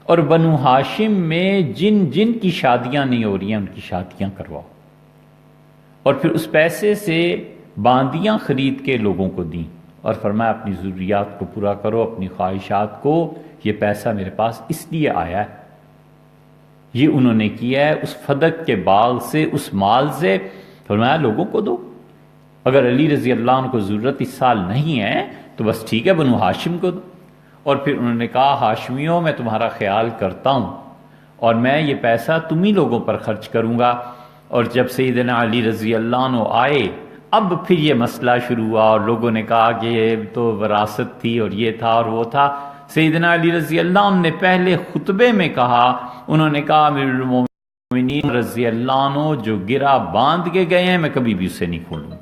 اور بنو ہاشم میں جن جن کی شادیاں نہیں ہو رہی ہیں ان کی شادیاں کرواؤ، اور پھر اس پیسے سے باندیاں خرید کے لوگوں کو دیں اور فرمایا اپنی ضروریات کو پورا کرو، اپنی خواہشات کو، یہ پیسہ میرے پاس اس لیے آیا ہے۔ یہ انہوں نے کیا ہے اس فدق کے باغ سے، اس مال سے، فرمایا لوگوں کو دو۔ اگر علی رضی اللہ عنہ کو ضرورت اس سال نہیں ہے تو بس ٹھیک ہے، بنو ہاشم کو دو۔ اور پھر انہوں نے کہا ہاشمیوں میں تمہارا خیال کرتا ہوں اور میں یہ پیسہ تمہیں لوگوں پر خرچ کروں گا۔ اور جب سیدنا علی رضی اللہ عنہ آئے، اب پھر یہ مسئلہ شروع ہوا اور لوگوں نے کہا کہ یہ تو وراثت تھی اور یہ تھا اور وہ تھا۔ سیدنا علی رضی اللہ عنہ نے پہلے خطبے میں کہا، انہوں نے کہا امیر المومنین رضی اللہ عنہ جو گرہ باندھ کے گئے ہیں میں کبھی بھی اسے نہیں کھولوں گا۔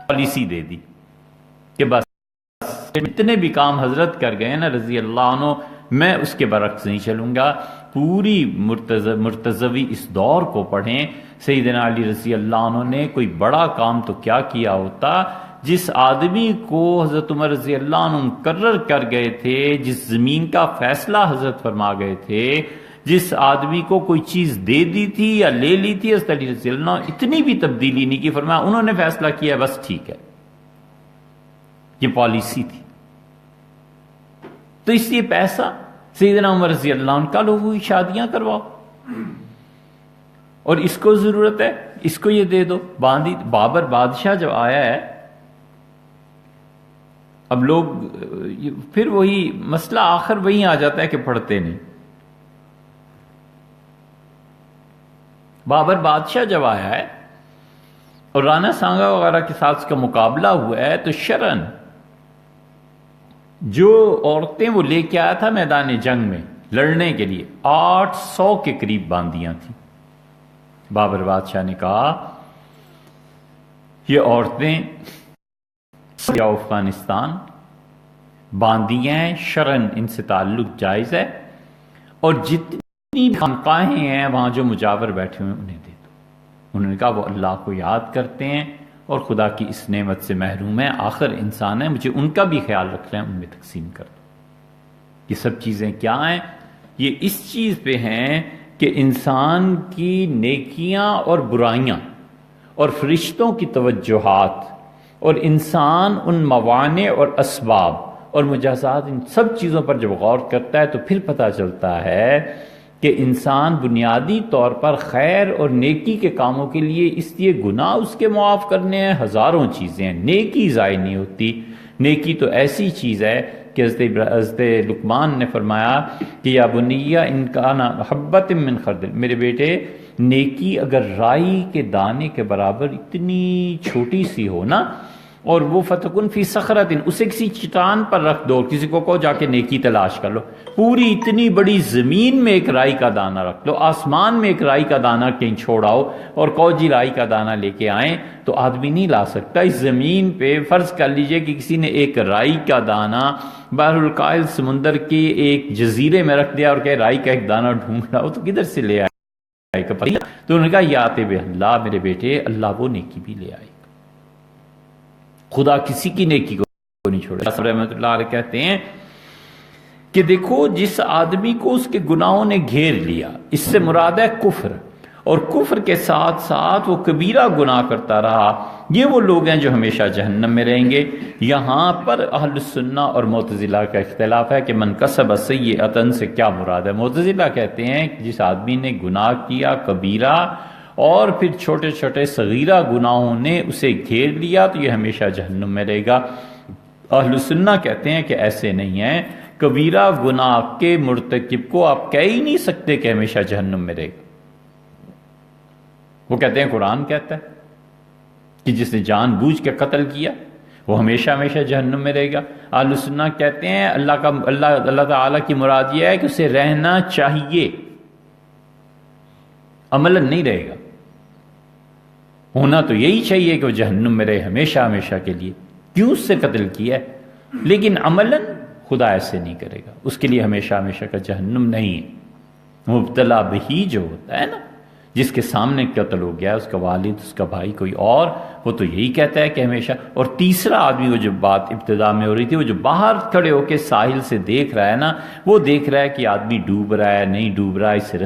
پالیسی دے دی کہ بس اتنے بھی کام حضرت کر گئے نا رضی اللہ عنہ، میں اس کے برعکس نہیں چلوں گا۔ پوری مرتضوی اس دور کو پڑھیں، سیدنا علی رضی اللہ عنہ نے کوئی بڑا کام تو کیا کیا ہوتا، جس آدمی کو حضرت عمر رضی اللہ عنہ مقرر کر گئے تھے، جس زمین کا فیصلہ حضرت فرما گئے تھے، جس آدمی کو کوئی چیز دے دی تھی یا لے لی تھی، حضرت علی رضی اللہ عنہ اتنی بھی تبدیلی نہیں کی، فرمایا انہوں نے فیصلہ کیا بس ٹھیک ہے۔ یہ پالیسی تھی۔ تو اس لیے پیسہ سیدنا عمر رضی اللہ عنہ کا لوگوں کی شادیاں کرواؤ، اور اس کو ضرورت ہے اس کو یہ دے دو۔ بابر بادشاہ جب آیا ہے، اب لوگ پھر وہی مسئلہ آخر وہی آ جاتا ہے کہ پڑھتے نہیں۔ بابر بادشاہ جب آیا ہے اور رانا سانگا وغیرہ کے ساتھ اس کا مقابلہ ہوا ہے تو شرن جو عورتیں وہ لے کے آیا تھا میدان جنگ میں لڑنے کے لیے 800 کے قریب باندیاں تھیں۔ بابر بادشاہ نے کہا یہ عورتیں یا افغانستان باندیاں ہیں، شرن ان سے تعلق جائز ہے، اور جتنی خانقاہیں ہیں وہاں جو مجاور بیٹھے ہوئے انہیں دے دو۔ انہوں نے کہا وہ اللہ کو یاد کرتے ہیں اور خدا کی اس نعمت سے محروم ہیں، آخر انسان ہے، مجھے ان کا بھی خیال رکھنا ہے، ان میں تقسیم کر دو۔ یہ سب چیزیں کیا ہیں؟ یہ اس چیز پہ ہیں کہ انسان کی نیکیاں اور برائیاں اور فرشتوں کی توجہات اور انسان ان موانع اور اسباب اور مجازات، ان سب چیزوں پر جب غور کرتا ہے تو پھر پتہ چلتا ہے کہ انسان بنیادی طور پر خیر اور نیکی کے کاموں کے لیے اس لیے گناہ اس کے معاف کرنے ہیں، ہزاروں چیزیں ہیں، نیکی ضائع نہیں ہوتی۔ نیکی تو ایسی چیز ہے کہ حضرت لقمان نے فرمایا کہ یا بنیہ ان کان حبۃ من خردل، میرے بیٹے نیکی اگر رائی کے دانے کے برابر اتنی چھوٹی سی ہو نا، اور وہ فتکن فی صخرۃ، اسے کسی چٹان پر رکھ دو، کسی کو کہو جا کے نیکی تلاش کر لو، پوری اتنی بڑی زمین میں ایک رائی کا دانہ رکھ لو، آسمان میں ایک رائی کا دانہ کہیں چھوڑاؤ اور کہو جی رائی کا دانہ لے کے آئیں، تو آدمی نہیں لا سکتا۔ اس زمین پہ فرض کر لیجئے کہ کسی نے ایک رائی کا دانہ بحر القاہل سمندر کے ایک جزیرے میں رکھ دیا اور کہ رائی کا ایک دانہ ڈھونڈ لاؤ، تو کدھر سے لے آئے گا؟ تو انہوں نے کہا یات بہ اللہ، میرے بیٹے اللہ وہ نیکی بھی لے آئے گا، خدا کسی کی نیکی کو نہیں چھوڑے۔ رحمۃ اللہ علیہ کہتے ہیں کہ دیکھو جس آدمی کو اس کے گناہوں نے گھیر لیا، اس سے مراد ہے کفر، اور کفر کے ساتھ ساتھ وہ کبیرہ گناہ کرتا رہا، یہ وہ لوگ ہیں جو ہمیشہ جہنم میں رہیں گے۔ یہاں پر اہل سنہ اور معتزلہ کا اختلاف ہے کہ من کسب سیئۃ سے کیا مراد ہے۔ معتزلہ کہتے ہیں کہ جس آدمی نے گناہ کیا کبیرہ اور پھر چھوٹے چھوٹے صغیرہ گناہوں نے اسے گھیر لیا تو یہ ہمیشہ جہنم میں رہے گا۔ اہل سنہ کہتے ہیں کہ ایسے نہیں ہیں، کبیرہ گناہ کے مرتکب کو آپ کہہ ہی نہیں سکتے کہ ہمیشہ جہنم میں رہے گا۔ وہ کہتے ہیں قرآن کہتا ہے کہ جس نے جان بوجھ کے قتل کیا وہ ہمیشہ ہمیشہ جہنم میں رہے گا۔ اہل سنہ کہتے ہیں اللہ تعالیٰ کی مراد یہ ہے کہ اسے رہنا چاہیے، عملاً نہیں رہے گا۔ ہونا تو یہی چاہیے کہ وہ جہنم میں رہے ہمیشہ ہمیشہ کے لیے، کیوں اس سے قتل کیا ہے، لیکن عملاً خدا ایسے نہیں کرے گا، اس کے لیے ہمیشہ ہمیشہ کا جہنم نہیں ہے۔ مبتلا بہی جو ہوتا ہے نا، جس کے سامنے قتل ہو گیا، اس کا والد، اس کا بھائی، کوئی اور، وہ تو یہی کہتا ہے کہ ہمیشہ۔ اور تیسرا آدمی، وہ جو بات ابتدا میں ہو رہی تھی، وہ جو باہر کھڑے ہو کے ساحل سے دیکھ رہا ہے نا، وہ دیکھ رہا ہے کہ آدمی ڈوب رہا ہے نہیں ڈوب رہا ہے، اس سے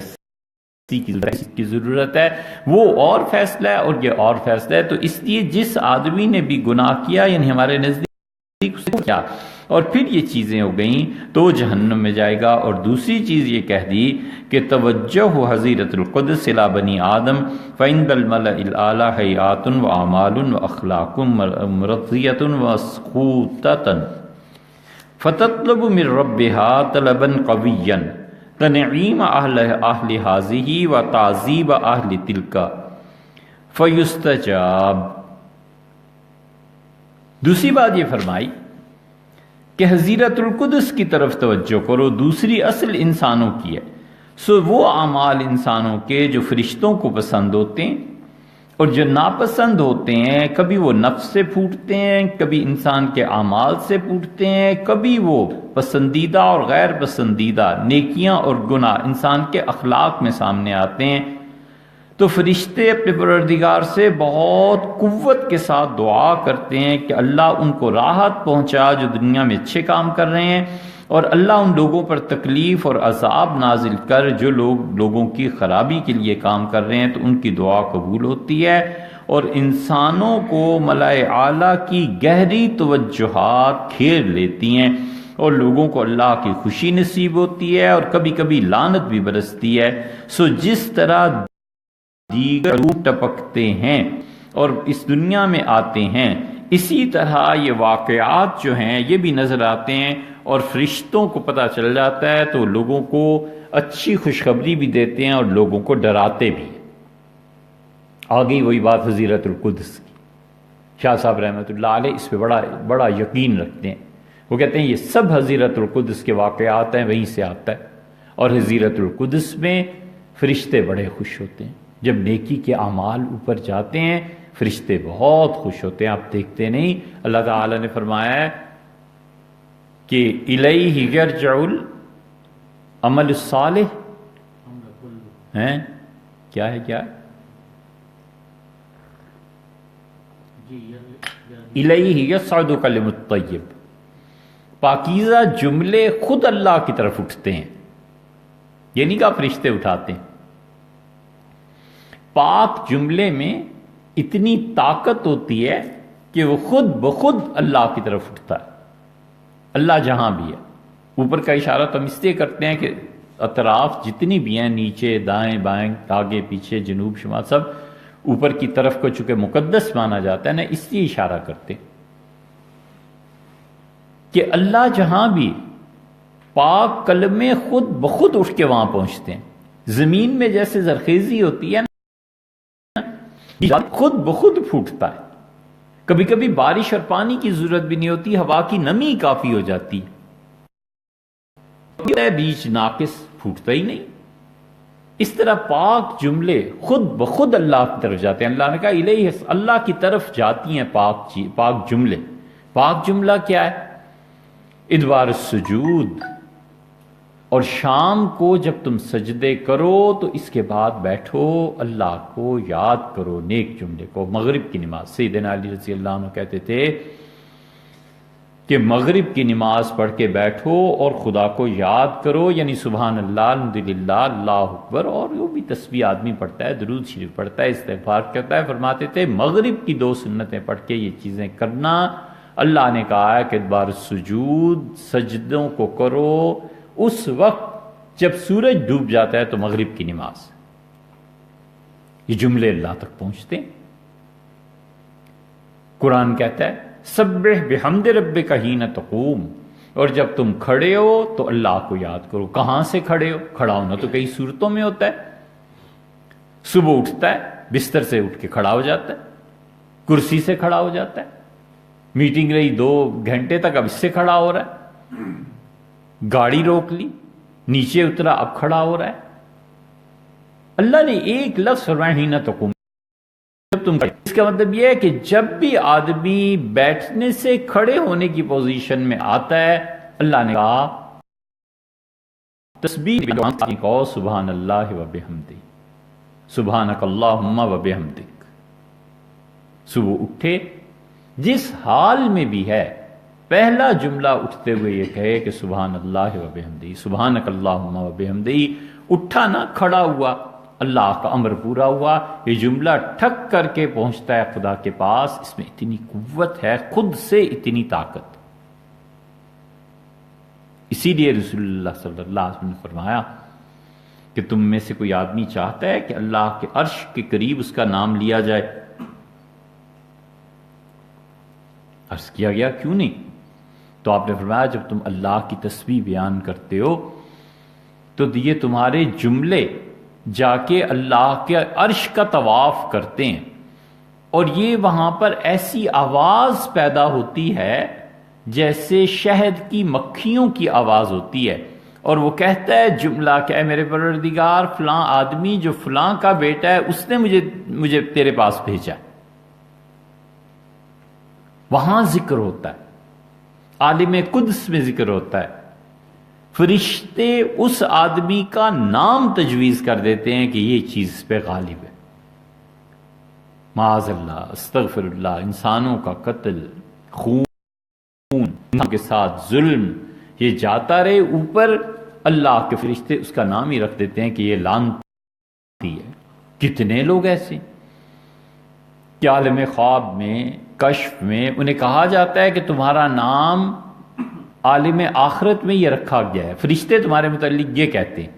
کی ضرورت ہے، وہ اور فیصلہ ہے اور یہ اور فیصلہ ہے۔ تو اس لیے جس آدمی نے بھی گناہ کیا، یعنی ہمارے نزدیک اس نے کیا اور پھر یہ چیزیں ہو گئیں تو وہ جہنم میں جائے گا۔ اور دوسری چیز یہ کہہ دی کہ توجہ حضیرت القدس الی بنی آدم فعند الملأ الاعلی حیات و اعمال و اخلاق مرضیۃ و مسخوطۃ فتطلب من ربها طلبا قویا تنعیم اہل حاضی و تعذیب اہل تلکا فیستجاب۔ دوسری بات یہ فرمائی کہ حضیرت القدس کی طرف توجہ کرو، دوسری اصل انسانوں کی ہے۔ سو وہ اعمال انسانوں کے جو فرشتوں کو پسند ہوتے ہیں اور جو ناپسند ہوتے ہیں، کبھی وہ نفس سے پھوٹتے ہیں، کبھی انسان کے اعمال سے پھوٹتے ہیں، کبھی وہ پسندیدہ اور غیر پسندیدہ نیکیاں اور گناہ انسان کے اخلاق میں سامنے آتے ہیں، تو فرشتے اپنے پروردگار سے بہت قوت کے ساتھ دعا کرتے ہیں کہ اللہ ان کو راحت پہنچا جو دنیا میں اچھے کام کر رہے ہیں، اور اللہ ان لوگوں پر تکلیف اور عذاب نازل کر جو لوگوں کی خرابی کے لیے کام کر رہے ہیں، تو ان کی دعا قبول ہوتی ہے اور انسانوں کو ملائے اعلیٰ کی گہری توجہات گھیر لیتی ہیں اور لوگوں کو اللہ کی خوشی نصیب ہوتی ہے اور کبھی کبھی لعنت بھی برستی ہے۔ سو جس طرح دیگر ٹپکتے ہیں اور اس دنیا میں آتے ہیں، اسی طرح یہ واقعات جو ہیں یہ بھی نظر آتے ہیں اور فرشتوں کو پتہ چل جاتا ہے تو لوگوں کو اچھی خوشخبری بھی دیتے ہیں اور لوگوں کو ڈراتے بھی۔ آگئی وہی بات حضیرت القدس کی۔ شاہ صاحب رحمۃ اللہ علیہ اس پہ بڑا یقین رکھتے ہیں۔ وہ کہتے ہیں یہ سب حضیرت القدس کے واقعات ہیں، وہیں سے آتا ہے، اور حضیرت القدس میں فرشتے بڑے خوش ہوتے ہیں جب نیکی کے اعمال اوپر جاتے ہیں، فرشتے بہت خوش ہوتے ہیں۔ آپ دیکھتے نہیں، اللہ تعالی نے فرمایا ہے کہ الیہ یرجع العمل الصالح ہیں، کیا ہے الیہ یصعد کلم الطیب، پاکیزہ جملے خود اللہ کی طرف اٹھتے ہیں، یہ نہیں کہا فرشتے اٹھاتے ہیں۔ پاک جملے میں اتنی طاقت ہوتی ہے کہ وہ خود بخود اللہ کی طرف اٹھتا ہے، اللہ جہاں بھی ہے۔ اوپر کا اشارہ تو ہم اس لیے کرتے ہیں کہ اطراف جتنی بھی ہیں، نیچے دائیں بائیں آگے پیچھے جنوب شمال، سب اوپر کی طرف کو چونکہ مقدس مانا جاتا ہے نا، اس لیے اشارہ کرتے ہیں کہ اللہ جہاں بھی، پاک کلمے خود بخود اٹھ کے وہاں پہنچتے ہیں۔ زمین میں جیسے زرخیزی ہوتی ہے نا، خود بخود پھوٹتا ہے۔ کبھی کبھی بارش اور پانی کی ضرورت بھی نہیں ہوتی، ہوا کی نمی کافی ہو جاتی ہے، بیج ناقص پھوٹتا ہی نہیں۔ اس طرح پاک جملے خود بخود اللہ کی طرف جاتے ہیں۔ اللہ نے کہا الیہ، اللہ کی طرف جاتی ہیں پاک جملے۔ پاک جملہ کیا ہے؟ ادبار السجود، اور شام کو جب تم سجدے کرو تو اس کے بعد بیٹھو، اللہ کو یاد کرو، نیک جملے کو۔ مغرب کی نماز، سیدنا علی رضی اللہ عنہ کہتے تھے کہ مغرب کی نماز پڑھ کے بیٹھو اور خدا کو یاد کرو، یعنی سبحان اللہ، الحمدللہ، اللہ اکبر، اور جو بھی تسبیح آدمی پڑھتا ہے، درود شریف پڑھتا ہے، استغفار کرتا ہے۔ فرماتے تھے مغرب کی 2 سنتیں پڑھ کے یہ چیزیں کرنا، اللہ نے کہا ہے کہ ادبار السجود، سجدوں کو کرو اس وقت جب سورج ڈوب جاتا ہے، تو مغرب کی نماز۔ یہ جملے اللہ تک پہنچتے ہیں۔ قرآن کہتا ہے سبح بحمد ربک حین تقوم، اور جب تم کھڑے ہو تو اللہ کو یاد کرو۔ کہاں سے کھڑے ہو؟ کھڑا ہونا تو کئی صورتوں میں ہوتا ہے۔ صبح اٹھتا ہے، بستر سے اٹھ کے کھڑا ہو جاتا ہے، کرسی سے کھڑا ہو جاتا ہے، میٹنگ رہی 2 گھنٹے تک، اب اس سے کھڑا ہو رہا ہے، گاڑی روک لی، نیچے اترا، اب کھڑا ہو رہا ہے۔ اللہ نے ایک لفظ فرمایا حین تقوم، جب تم کھڑے۔ اس کا مطلب یہ ہے کہ جب بھی آدمی بیٹھنے سے کھڑے ہونے کی پوزیشن میں آتا ہے، اللہ نے کہا تسبیح کہو سبحان اللہ و بحمدہ، سبحانک اللہم و بحمدک۔ صبح اٹھے جس حال میں بھی ہے، پہلا جملہ اٹھتے ہوئے یہ کہے کہ سبحان اللہ و بحمدہ، سبحانک اللہم و بحمدہ۔ اٹھا نا، کھڑا ہوا، اللہ کا امر پورا ہوا. یہ جملہ ٹھک کر کے پہنچتا ہے خدا کے پاس. اس میں اتنی قوت ہے، خود سے اتنی طاقت. اسی لیے رسول اللہ صلی اللہ علیہ وسلم نے فرمایا کہ تم میں سے کوئی آدمی چاہتا ہے کہ اللہ کے عرش کے قریب اس کا نام لیا جائے؟ عرض کیا گیا کیوں نہیں؟ تو آپ نے فرمایا جب تم اللہ کی تسبیح بیان کرتے ہو تو یہ تمہارے جملے جا کے اللہ کے عرش کا طواف کرتے ہیں، اور یہ وہاں پر ایسی آواز پیدا ہوتی ہے جیسے شہد کی مکھیوں کی آواز ہوتی ہے، اور وہ کہتا ہے جملہ کہ اے میرے پروردگار، فلاں آدمی جو فلاں کا بیٹا ہے اس نے مجھے تیرے پاس بھیجا. وہاں ذکر ہوتا ہے، عالم قدس میں ذکر ہوتا ہے. فرشتے اس آدمی کا نام تجویز کر دیتے ہیں کہ یہ چیز اس پہ غالب ہے. معاذ اللہ، استغفر اللہ. انسانوں کا قتل، خون، انسان کے ساتھ ظلم، یہ جاتا رہے اوپر. اللہ کے فرشتے اس کا نام ہی رکھ دیتے ہیں کہ یہ لعنتی ہے. کتنے لوگ ایسے کہ عالم خواب میں، کشف میں انہیں کہا جاتا ہے کہ تمہارا نام عالم آخرت میں یہ رکھا گیا ہے، فرشتے تمہارے متعلق یہ کہتے ہیں.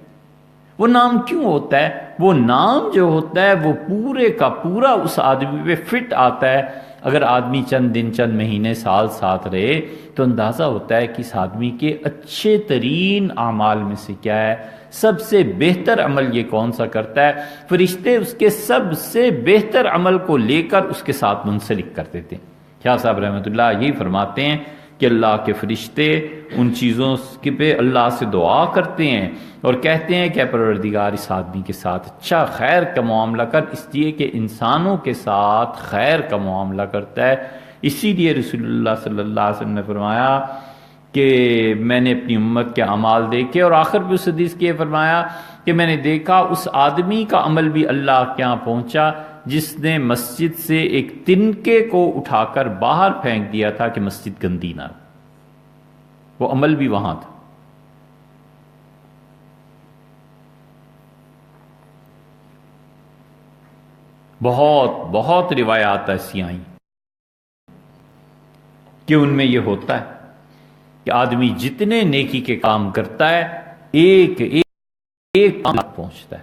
وہ نام کیوں ہوتا ہے؟ وہ نام جو ہوتا ہے وہ پورے کا پورا اس آدمی پہ فٹ آتا ہے. اگر آدمی چند دن، چند مہینے، سال ساتھ رہے تو اندازہ ہوتا ہے کہ اس آدمی کے اچھے ترین اعمال میں سے کیا ہے، سب سے بہتر عمل یہ کون سا کرتا ہے. فرشتے اس کے سب سے بہتر عمل کو لے کر اس کے ساتھ منسلک کر دیتے ہیں. شاہ صاحب رحمۃ اللہ یہی فرماتے ہیں کہ اللہ کے فرشتے ان چیزوں کے پہ اللہ سے دعا کرتے ہیں اور کہتے ہیں کہ اے پروردگار اس آدمی کے ساتھ اچھا خیر کا معاملہ کر، اس لیے کہ انسانوں کے ساتھ خیر کا معاملہ کرتا ہے. اسی لیے رسول اللہ صلی اللہ علیہ وسلم نے فرمایا کہ میں نے اپنی امت کے اعمال دیکھے، اور آخر بھی اس حدیث کے فرمایا کہ میں نے دیکھا اس آدمی کا عمل بھی اللہ کے یہاں پہنچا جس نے مسجد سے ایک تنکے کو اٹھا کر باہر پھینک دیا تھا کہ مسجد گندی نہ. وہ عمل بھی وہاں تھا. بہت بہت روایات ایسی آئیں کہ ان میں یہ ہوتا ہے کہ آدمی جتنے نیکی کے کام کرتا ہے ایک کام پہنچتا ہے،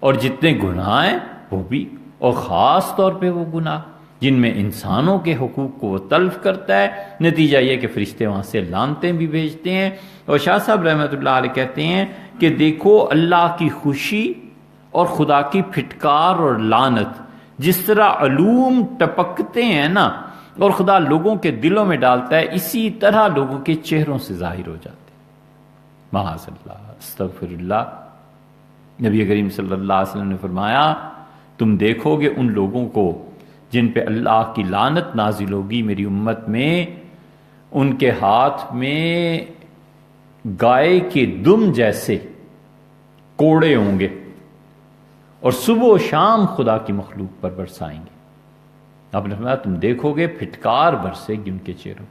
اور جتنے گناہ ہیں وہ بھی، اور خاص طور پہ وہ گناہ جن میں انسانوں کے حقوق کو وہ تلف کرتا ہے. نتیجہ یہ کہ فرشتے وہاں سے لعنتیں بھی بھیجتے ہیں. اور شاہ صاحب رحمۃ اللہ علیہ کہتے ہیں کہ دیکھو اللہ کی خوشی اور خدا کی پھٹکار اور لعنت جس طرح علوم ٹپکتے ہیں نا، اور خدا لوگوں کے دلوں میں ڈالتا ہے، اسی طرح لوگوں کے چہروں سے ظاہر ہو جاتے ہیں. معاذ اللہ، استغفر اللہ. نبی کریم صلی اللہ علیہ وسلم نے فرمایا تم دیکھو گے ان لوگوں کو جن پہ اللہ کی لعنت نازل ہوگی میری امت میں، ان کے ہاتھ میں گائے کے دم جیسے کوڑے ہوں گے، اور صبح و شام خدا کی مخلوق پر برسائیں گے. آپ نے فرمایا تم دیکھو گے پھٹکار برسے گی ان کے چہروں.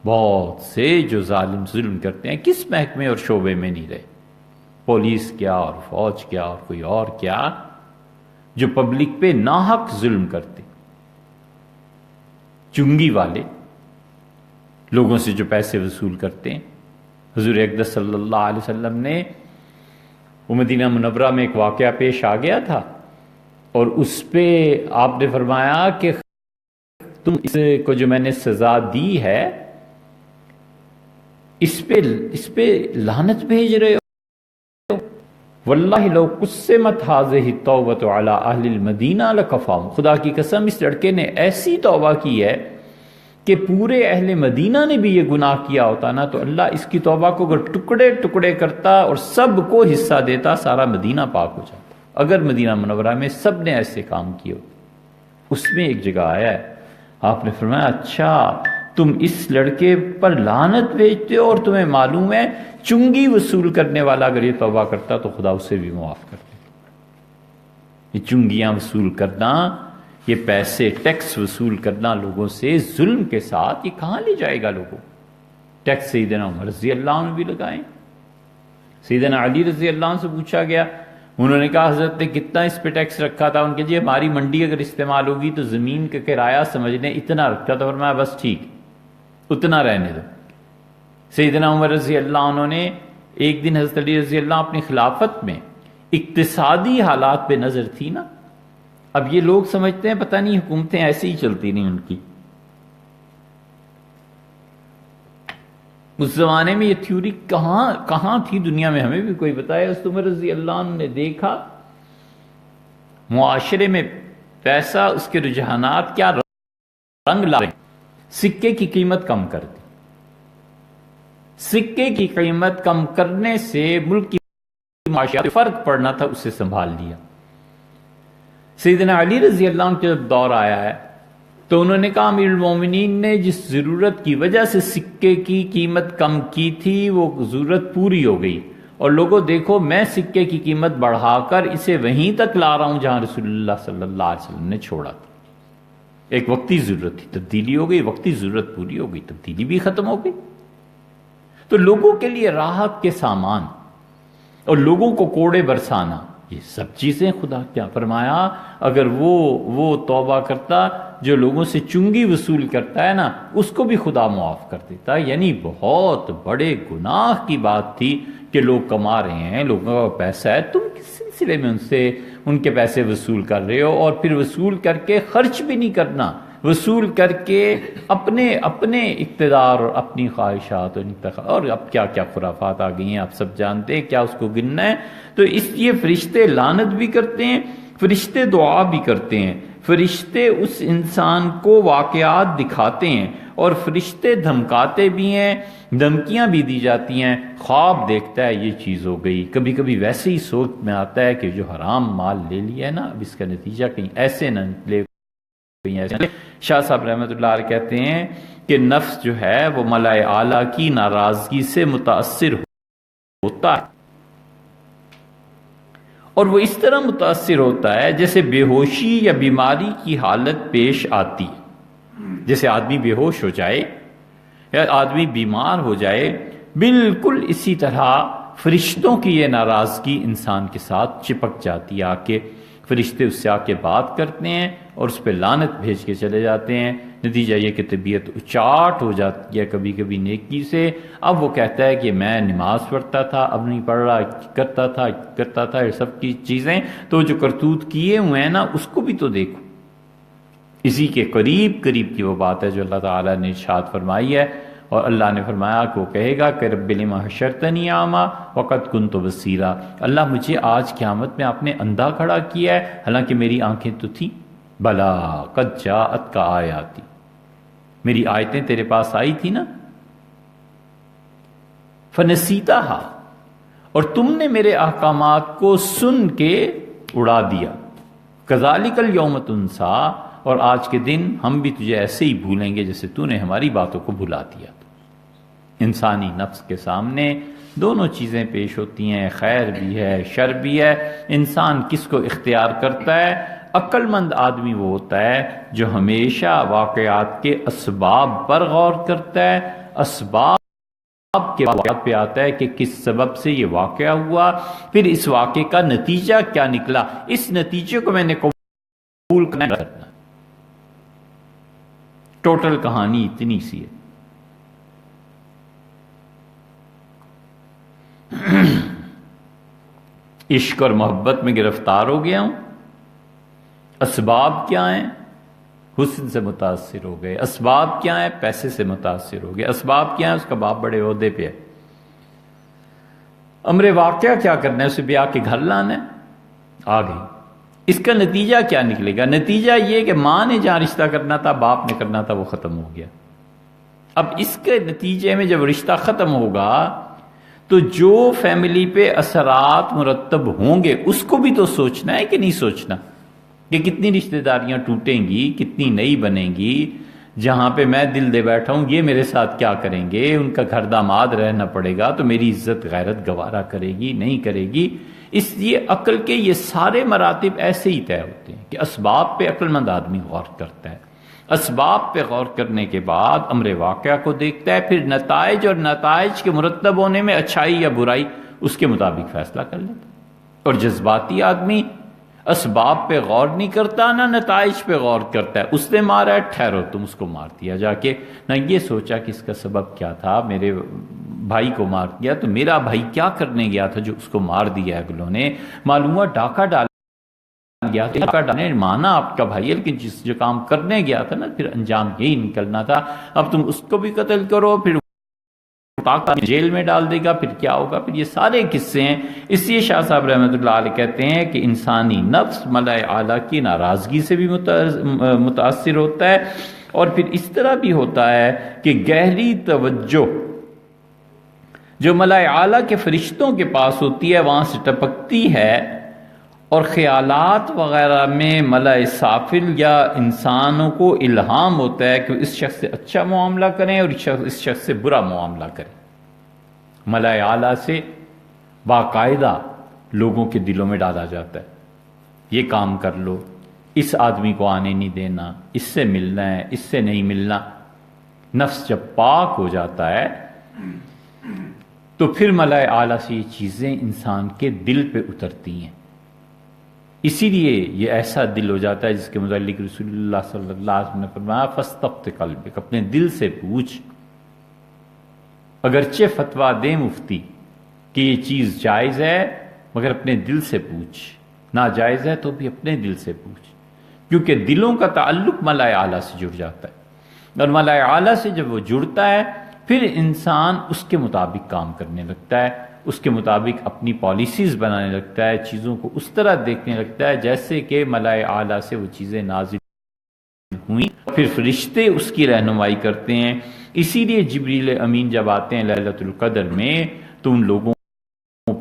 بہت سے جو ظالم ظلم کرتے ہیں کس محکمے اور شعبے میں نہیں رہے، پولیس کیا اور فوج کیا اور کوئی اور کیا، جو پبلک پہ ناحق ظلم کرتے، چنگی والے لوگوں سے جو پیسے وصول کرتے ہیں. حضور اقدس صلی اللہ علیہ وسلم نے وہ مدینہ منورہ میں ایک واقعہ پیش آ گیا تھا، اور اس پہ آپ نے فرمایا کہ تم اس کو جو میں نے سزا دی ہے اس پہ لعنت بھیج رہے ہو. واللہ لو قسمت هذه التوبة على اہل المدینہ لکفاہم. خدا کی قسم اس لڑکے نے ایسی توبہ کی ہے کہ پورے اہل مدینہ نے بھی یہ گناہ کیا ہوتا نا تو اللہ اس کی توبہ کو اگر ٹکڑے ٹکڑے کرتا اور سب کو حصہ دیتا سارا مدینہ پاک ہو جاتا. اگر مدینہ منورہ میں سب نے ایسے کام کیے ہوتے. اس میں ایک جگہ آیا ہے آپ نے فرمایا اچھا تم اس لڑکے پر لعنت بھیجتے ہو اور تمہیں معلوم ہے چنگی وصول کرنے والا اگر یہ توبہ کرتا تو خدا اسے بھی معاف کر دے. یہ چنگیاں وصول کرنا، یہ پیسے ٹیکس وصول کرنا لوگوں سے ظلم کے ساتھ، یہ کہاں لے جائے گا لوگوں. ٹیکس سیدنا عمر رضی اللہ عنہ بھی لگائیں. سیدنا علی رضی اللہ عنہ سے پوچھا گیا انہوں نے کہا حضرت نے کتنا اس پہ ٹیکس رکھا تھا؟ ان کے جی ہماری منڈی اگر استعمال ہوگی تو زمین کا کرایہ سمجھ لیں اتنا رکھا تھا۔ فرمایا بس ٹھیک اتنا رہنے دو۔ سیدنا عمر رضی اللہ عنہ نے ایک دن حضرت علی رضی اللہ اپنی خلافت میں اقتصادی حالات پہ نظر تھی نا، اب یہ لوگ سمجھتے ہیں پتہ نہیں حکومتیں ایسے ہی چلتی نہیں ان کی، اس زمانے میں یہ تھیوری کہاں تھی دنیا میں ہمیں بھی کوئی بتایا۔ حضرت عمر رضی اللہ عنہ نے دیکھا معاشرے میں پیسہ، اس کے رجحانات کیا رنگ لا رہے ہیں، سکے کی قیمت کم کر دی۔ سکے کی قیمت کم کرنے سے ملک کی معاشیات فرق پڑنا تھا، اسے سنبھال لیا۔ سیدنا علی رضی اللہ عنہ کے جب دور آیا ہے تو انہوں نے کہا امیر المومنین نے جس ضرورت کی وجہ سے سکے کی قیمت کم کی تھی وہ ضرورت پوری ہو گئی، اور لوگوں دیکھو میں سکے کی قیمت بڑھا کر اسے وہیں تک لا رہا ہوں جہاں رسول اللہ صلی اللہ علیہ وسلم نے چھوڑا تھا۔ ایک وقتی ضرورت تھی، تبدیلی ہو گئی، وقتی ضرورت پوری ہو گئی، تبدیلی بھی ختم ہو گئی۔ تو لوگوں کے لیے راحت کے سامان اور لوگوں کو کوڑے برسانا، یہ سب چیزیں خدا کیا فرمایا، اگر وہ توبہ کرتا جو لوگوں سے چنگی وصول کرتا ہے نا، اس کو بھی خدا معاف کر دیتا۔ یعنی بہت بڑے گناہ کی بات تھی کہ لوگ کما رہے ہیں، لوگوں کا پیسہ ہے، تم کس سلسلے میں ان کے پیسے وصول کر رہے ہو، اور پھر وصول کر کے خرچ بھی نہیں کرنا، وصول کر کے اپنے اقتدار اور اپنی خواہشات اور اب کیا کیا خرافات آ گئی ہیں آپ سب جانتے ہیں، کیا اس کو گننا ہے۔ تو اس لیے فرشتے لعنت بھی کرتے ہیں، فرشتے دعا بھی کرتے ہیں، فرشتے اس انسان کو واقعات دکھاتے ہیں، اور فرشتے دھمکاتے بھی ہیں، دھمکیاں بھی دی جاتی ہیں۔ خواب دیکھتا ہے یہ چیز ہو گئی، کبھی کبھی ویسے ہی سوچ میں آتا ہے کہ جو حرام مال لے لیا ہے نا، اب اس کا نتیجہ کہیں ایسے نہ نکلے۔ شاہ صاحب رحمۃ اللہ علیہ کہتے ہیں کہ نفس جو ہے وہ ملائے اعلیٰ کی ناراضگی سے متاثر ہوتا ہے، اور وہ اس طرح متاثر ہوتا ہے جیسے بے ہوشی یا بیماری کی حالت پیش آتی ہے۔ جیسے آدمی بے ہوش ہو جائے یا آدمی بیمار ہو جائے، بالکل اسی طرح فرشتوں کی یہ ناراضگی انسان کے ساتھ چپک جاتی ہے۔ آ کے فرشتے اس سے آ کے بات کرتے ہیں اور اس پہ لعنت بھیج کے چلے جاتے ہیں۔ نتیجہ یہ کہ طبیعت اچاٹ ہو جاتی ہے کبھی کبھی نیکی سے۔ اب وہ کہتا ہے کہ میں نماز پڑھتا تھا، اب نہیں پڑھ رہا، کرتا تھا یہ سب کی چیزیں، تو جو کرتوت کیے ہوئے ہیں نا اس کو بھی تو دیکھو۔ اسی کے قریب کی وہ بات ہے جو اللہ تعالیٰ نے ارشاد فرمائی ہے، اور اللہ نے فرمایا کہ وہ کہے گا کہ رب لما حشرتنی اعمی وقد کنت بصیرا، اللہ مجھے آج قیامت میں آپ نے اندھا کھڑا کیا ہے حالانکہ میری آنکھیں تو تھیں۔ بلا قد جاءت کا آیاتی، میری آیتیں تیرے پاس آئی تھی نا، فنسیتہا، اور تم نے میرے احکامات کو سن کے اڑا دیا۔ کذالک الیوم تنسا، اور آج کے دن ہم بھی تجھے ایسے ہی بھولیں گے جیسے تو نے ہماری باتوں کو بھلا دیا۔ انسانی نفس کے سامنے دونوں چیزیں پیش ہوتی ہیں، خیر بھی ہے شر بھی ہے، انسان کس کو اختیار کرتا ہے؟ عقل مند آدمی وہ ہوتا ہے جو ہمیشہ واقعات کے اسباب پر غور کرتا ہے، اسباب کے واقعات پہ آتا ہے کہ کس سبب سے یہ واقعہ ہوا، پھر اس واقعے کا نتیجہ کیا نکلا، اس نتیجے کو میں نے قبول کرنا۔ ٹوٹل کہانی اتنی سی ہے۔ عشق اور محبت میں گرفتار ہو گیا ہوں، اسباب کیا ہیں؟ حسن سے متاثر ہو گئے۔ اسباب کیا ہیں؟ پیسے سے متاثر ہو گئے۔ اسباب کیا ہیں؟ اس کا باپ بڑے عہدے پہ ہے، امر واقعہ کیا کرنا ہے؟ اسے بیاہ کے گھر لانا ہے، آ گئی۔ اس کا نتیجہ کیا نکلے گا؟ نتیجہ یہ کہ ماں نے جہاں رشتہ کرنا تھا، باپ نے کرنا تھا، وہ ختم ہو گیا۔ اب اس کے نتیجے میں جب رشتہ ختم ہوگا تو جو فیملی پہ اثرات مرتب ہوں گے اس کو بھی تو سوچنا ہے کہ نہیں سوچنا، کہ کتنی رشتہ داریاں ٹوٹیں گی، کتنی نئی بنیں گی، جہاں پہ میں دل دے بیٹھا ہوں یہ میرے ساتھ کیا کریں گے، ان کا گھر داماد رہنا پڑے گا تو میری عزت غیرت گوارا کرے گی نہیں کرے گی۔ اس لیے عقل کے یہ سارے مراتب ایسے ہی طے ہوتے ہیں کہ اسباب پہ عقل مند آدمی غور کرتا ہے، اسباب پہ غور کرنے کے بعد امر واقعہ کو دیکھتا ہے، پھر نتائج اور نتائج کے مرتب ہونے میں اچھائی یا برائی اس کے مطابق فیصلہ کر لیتا ہے۔ اور جذباتی آدمی اسباب پہ غور نہیں کرتا، نہ نتائج پہ غور کرتا ہے. اس نے مارا ہے، ٹھہرو تم اس کو مار دیا جا کے. نہ یہ سوچا کہ اس کا سبب کیا تھا، میرے بھائی کو مار دیا تو میرا بھائی کیا کرنے گیا تھا جو اس کو مار دیا اگلوں نے. معلوم ہوا ڈاکہ ڈال گیا تھا، ڈاکہ ڈالنے مانا آپ کا بھائی ہے، لیکن جس جو کام کرنے گیا تھا نا پھر انجام یہی نکلنا تھا. اب تم اس کو بھی قتل کرو، پھر جیل میں ڈال دے گا، پھر کیا ہوگا. پھر یہ سارے قصے ہیں. اس لیے شاہ صاحب رحمۃ اللہ علیہ کہتے ہیں کہ انسانی نفس ملائے اعلیٰ کی ناراضگی سے بھی متاثر ہوتا ہے، اور پھر اس طرح بھی ہوتا ہے کہ گہری توجہ جو ملائے اعلیٰ کے فرشتوں کے پاس ہوتی ہے وہاں سے ٹپکتی ہے، اور خیالات وغیرہ میں ملائے سافل یا انسانوں کو الہام ہوتا ہے کہ اس شخص سے اچھا معاملہ کریں اور اس شخص سے برا معاملہ کریں. ملائے اعلیٰ سے باقاعدہ لوگوں کے دلوں میں ڈالا جاتا ہے، یہ کام کر لو، اس آدمی کو آنے نہیں دینا، اس سے ملنا ہے، اس سے نہیں ملنا. نفس جب پاک ہو جاتا ہے تو پھر ملائے اعلیٰ سے یہ چیزیں انسان کے دل پہ اترتی ہیں. اسی لیے یہ ایسا دل ہو جاتا ہے جس کے متعلق رسول اللہ صلی اللہ علیہ وسلم نے فرمایا فاستفت قلبک، اپنے دل سے پوچھ. اگرچہ فتویٰ دے مفتی کہ یہ چیز جائز ہے مگر اپنے دل سے پوچھ، ناجائز ہے تو بھی اپنے دل سے پوچھ، کیونکہ دلوں کا تعلق ملائے اعلیٰ سے جڑ جاتا ہے، اور ملائے اعلیٰ سے جب وہ جڑتا ہے پھر انسان اس کے مطابق کام کرنے لگتا ہے، اس کے مطابق اپنی پالیسیز بنانے لگتا ہے، چیزوں کو اس طرح دیکھنے لگتا ہے جیسے کہ ملائے اعلیٰ سے وہ چیزیں نازل ہوئیں، پھر فرشتے اس کی رہنمائی کرتے ہیں. اسی لیے جبریل امین جب آتے ہیں لیلۃ القدر میں تو ان لوگوں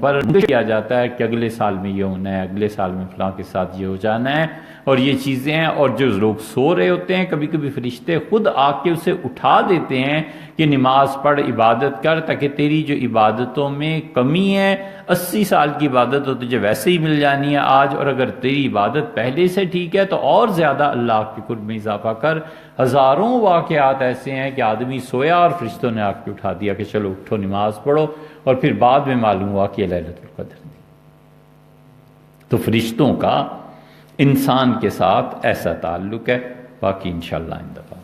پر کیا جاتا ہے کہ اگلے سال میں یہ ہونا ہے، اگلے سال میں فلاں کے ساتھ یہ ہو جانا ہے، اور یہ چیزیں ہیں. اور جو لوگ سو رہے ہوتے ہیں کبھی کبھی فرشتے خود آ کے اسے اٹھا دیتے ہیں کہ نماز پڑھ، عبادت کر، تاکہ تیری جو عبادتوں میں کمی ہے 80 سال کی عبادت تو تجھے ویسے ہی مل جانی ہے آج، اور اگر تیری عبادت پہلے سے ٹھیک ہے تو اور زیادہ اللہ کے قرب میں اضافہ کر. ہزاروں واقعات ایسے ہیں کہ آدمی سویا اور فرشتوں نے آ کے اٹھا دیا کہ چلو اٹھو نماز پڑھو، اور پھر بعد میں معلوم ہوا کہ یہ لیلۃ القدر تھی. تو فرشتوں کا انسان کے ساتھ ایسا تعلق ہے. باقی انشاءاللہ ان دفعہ